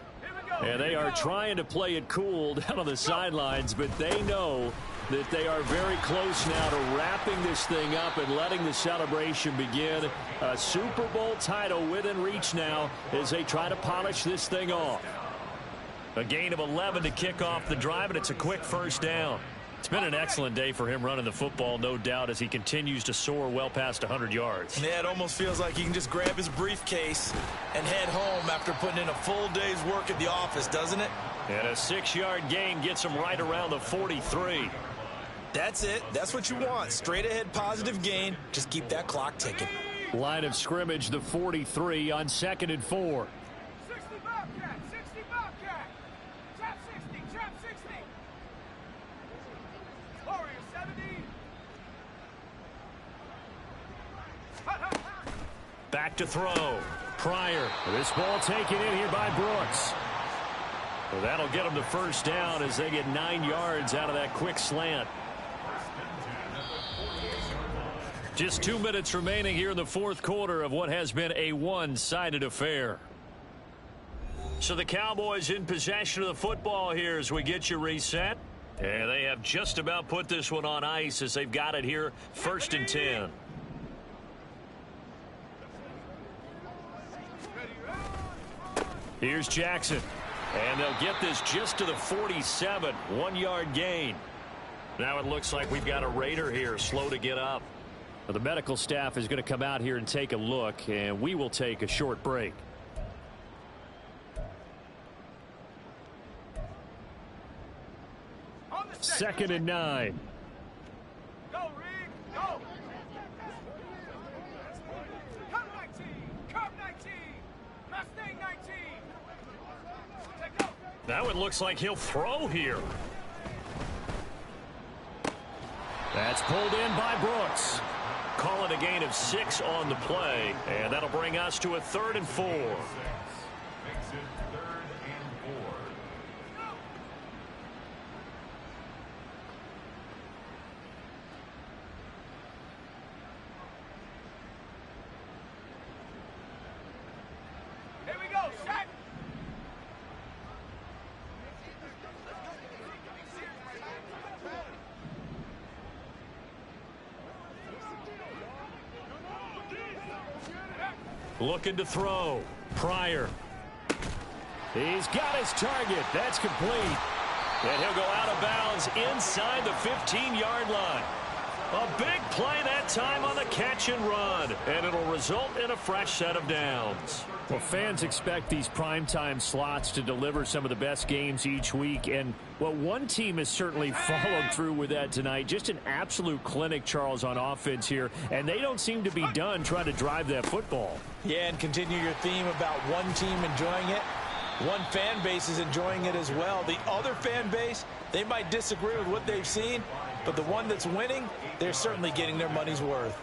And they are trying to play it cool down on the sidelines, but they know that they are very close now to wrapping this thing up and letting the celebration begin. A Super Bowl title within reach now as they try to polish this thing off. A gain of 11 to kick off the drive, and it's a quick first down. It's been an excellent day for him running the football, no doubt, as he continues to soar well past 100 yards. Yeah, it almost feels like he can just grab his briefcase and head home after putting in a full day's work at the office, doesn't it? And a 6-yard gain gets him right around the 43. That's it. That's what you want. Straight ahead positive gain. Just keep that clock ticking. Line of scrimmage, the 43 on 2nd and 4. 60 Bobcat, 60 Bobcat. Trap 60, trap 60. Warrior 70. Back to throw. Pryor. This ball taken in here by Brooks. Well, that'll get them the first down as they get 9 yards out of that quick slant. Just 2 minutes remaining here in the fourth quarter of what has been a one-sided affair. So the Cowboys in possession of the football here as we get you reset. And they have just about put this one on ice as they've got it here, 1st and 10. Here's Jackson. And they'll get this just to the 47, 1-yard gain. Now it looks like we've got a Raider here, slow to get up. Well, the medical staff is going to come out here and take a look, and we will take a short break. Second and 9. Go, Reed, go. Come 19, come 19. Mustang 19. Take go. Now it looks like he'll throw here. That's pulled in by Brooks. Call it a gain of 6 on the play, and that'll bring us to a 3rd and 4. Makes it 3rd and 4. Here we go, set. Looking to throw. Pryor. He's got his target. That's complete. And he'll go out of bounds inside the 15-yard line. A big play that time on the catch and run. And it'll result in a fresh set of downs. Well, fans expect these primetime slots to deliver some of the best games each week. And, well, one team has certainly followed through with that tonight. Just an absolute clinic, Charles, on offense here. And they don't seem to be done trying to drive that football. Yeah, and continue your theme about one team enjoying it. One fan base is enjoying it as well. The other fan base, they might disagree with what they've seen, but the one that's winning, they're certainly getting their money's worth.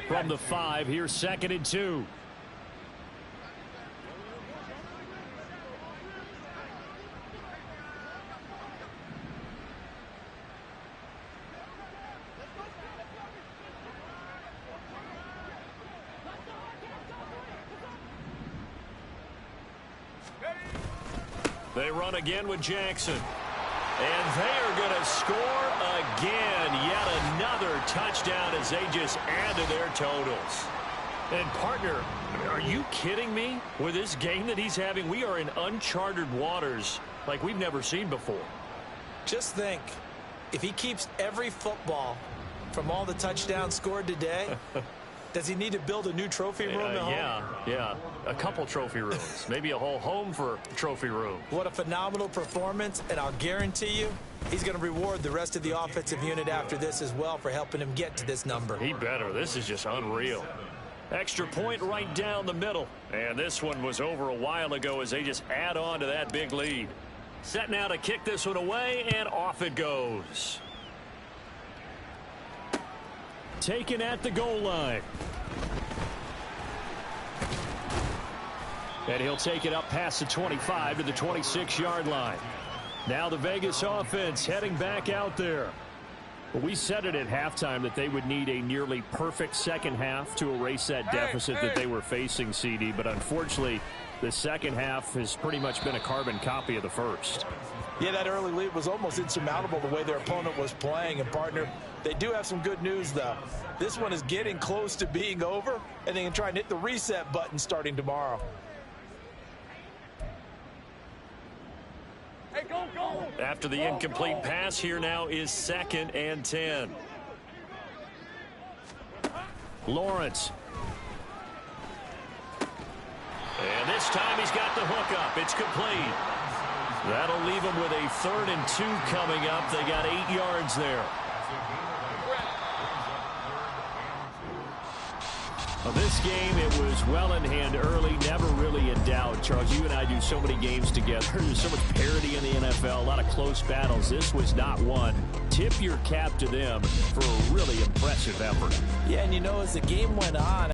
From the 5, here's 2nd and 2. They run again with Jackson. And they are going to score again. Yet another touchdown as they just add to their totals. And, partner, are you kidding me? With this game that he's having, we are in uncharted waters like we've never seen before. Just think, if he keeps every football from all the touchdowns scored today, does he need to build a new trophy room at home? Yeah. A couple trophy rooms. Maybe a whole home for trophy room. What a phenomenal performance, and I'll guarantee you he's going to reward the rest of the offensive unit after this as well for helping him get to this number. He better. This is just unreal. Extra point right down the middle. And this one was over a while ago as they just add on to that big lead. Set now to kick this one away, and off it goes. Taken at the goal line. And he'll take it up past the 25 to the 26-yard line. Now the Vegas offense heading back out there. Well, we said it at halftime that they would need a nearly perfect second half to erase that deficit that they were facing, CD. But unfortunately, The second half has pretty much been a carbon copy of the first. Yeah, that early lead was almost insurmountable the way their opponent was playing. And, partner, they do have some good news, though. This one is getting close to being over, and they can try and hit the reset button starting tomorrow. Hey, go, go. After the incomplete pass, here now is 2nd and 10. Lawrence. And this time he's got the hook up. It's complete. That'll leave him with a 3rd and 2 coming up. They got 8 yards there. Well, this game, it was well in hand early, never really in doubt. Charles, you and I do so many games together. There's so much parity in the NFL, a lot of close battles. This was not one. Tip your cap to them for a really impressive effort. Yeah, and you know, as the game went on,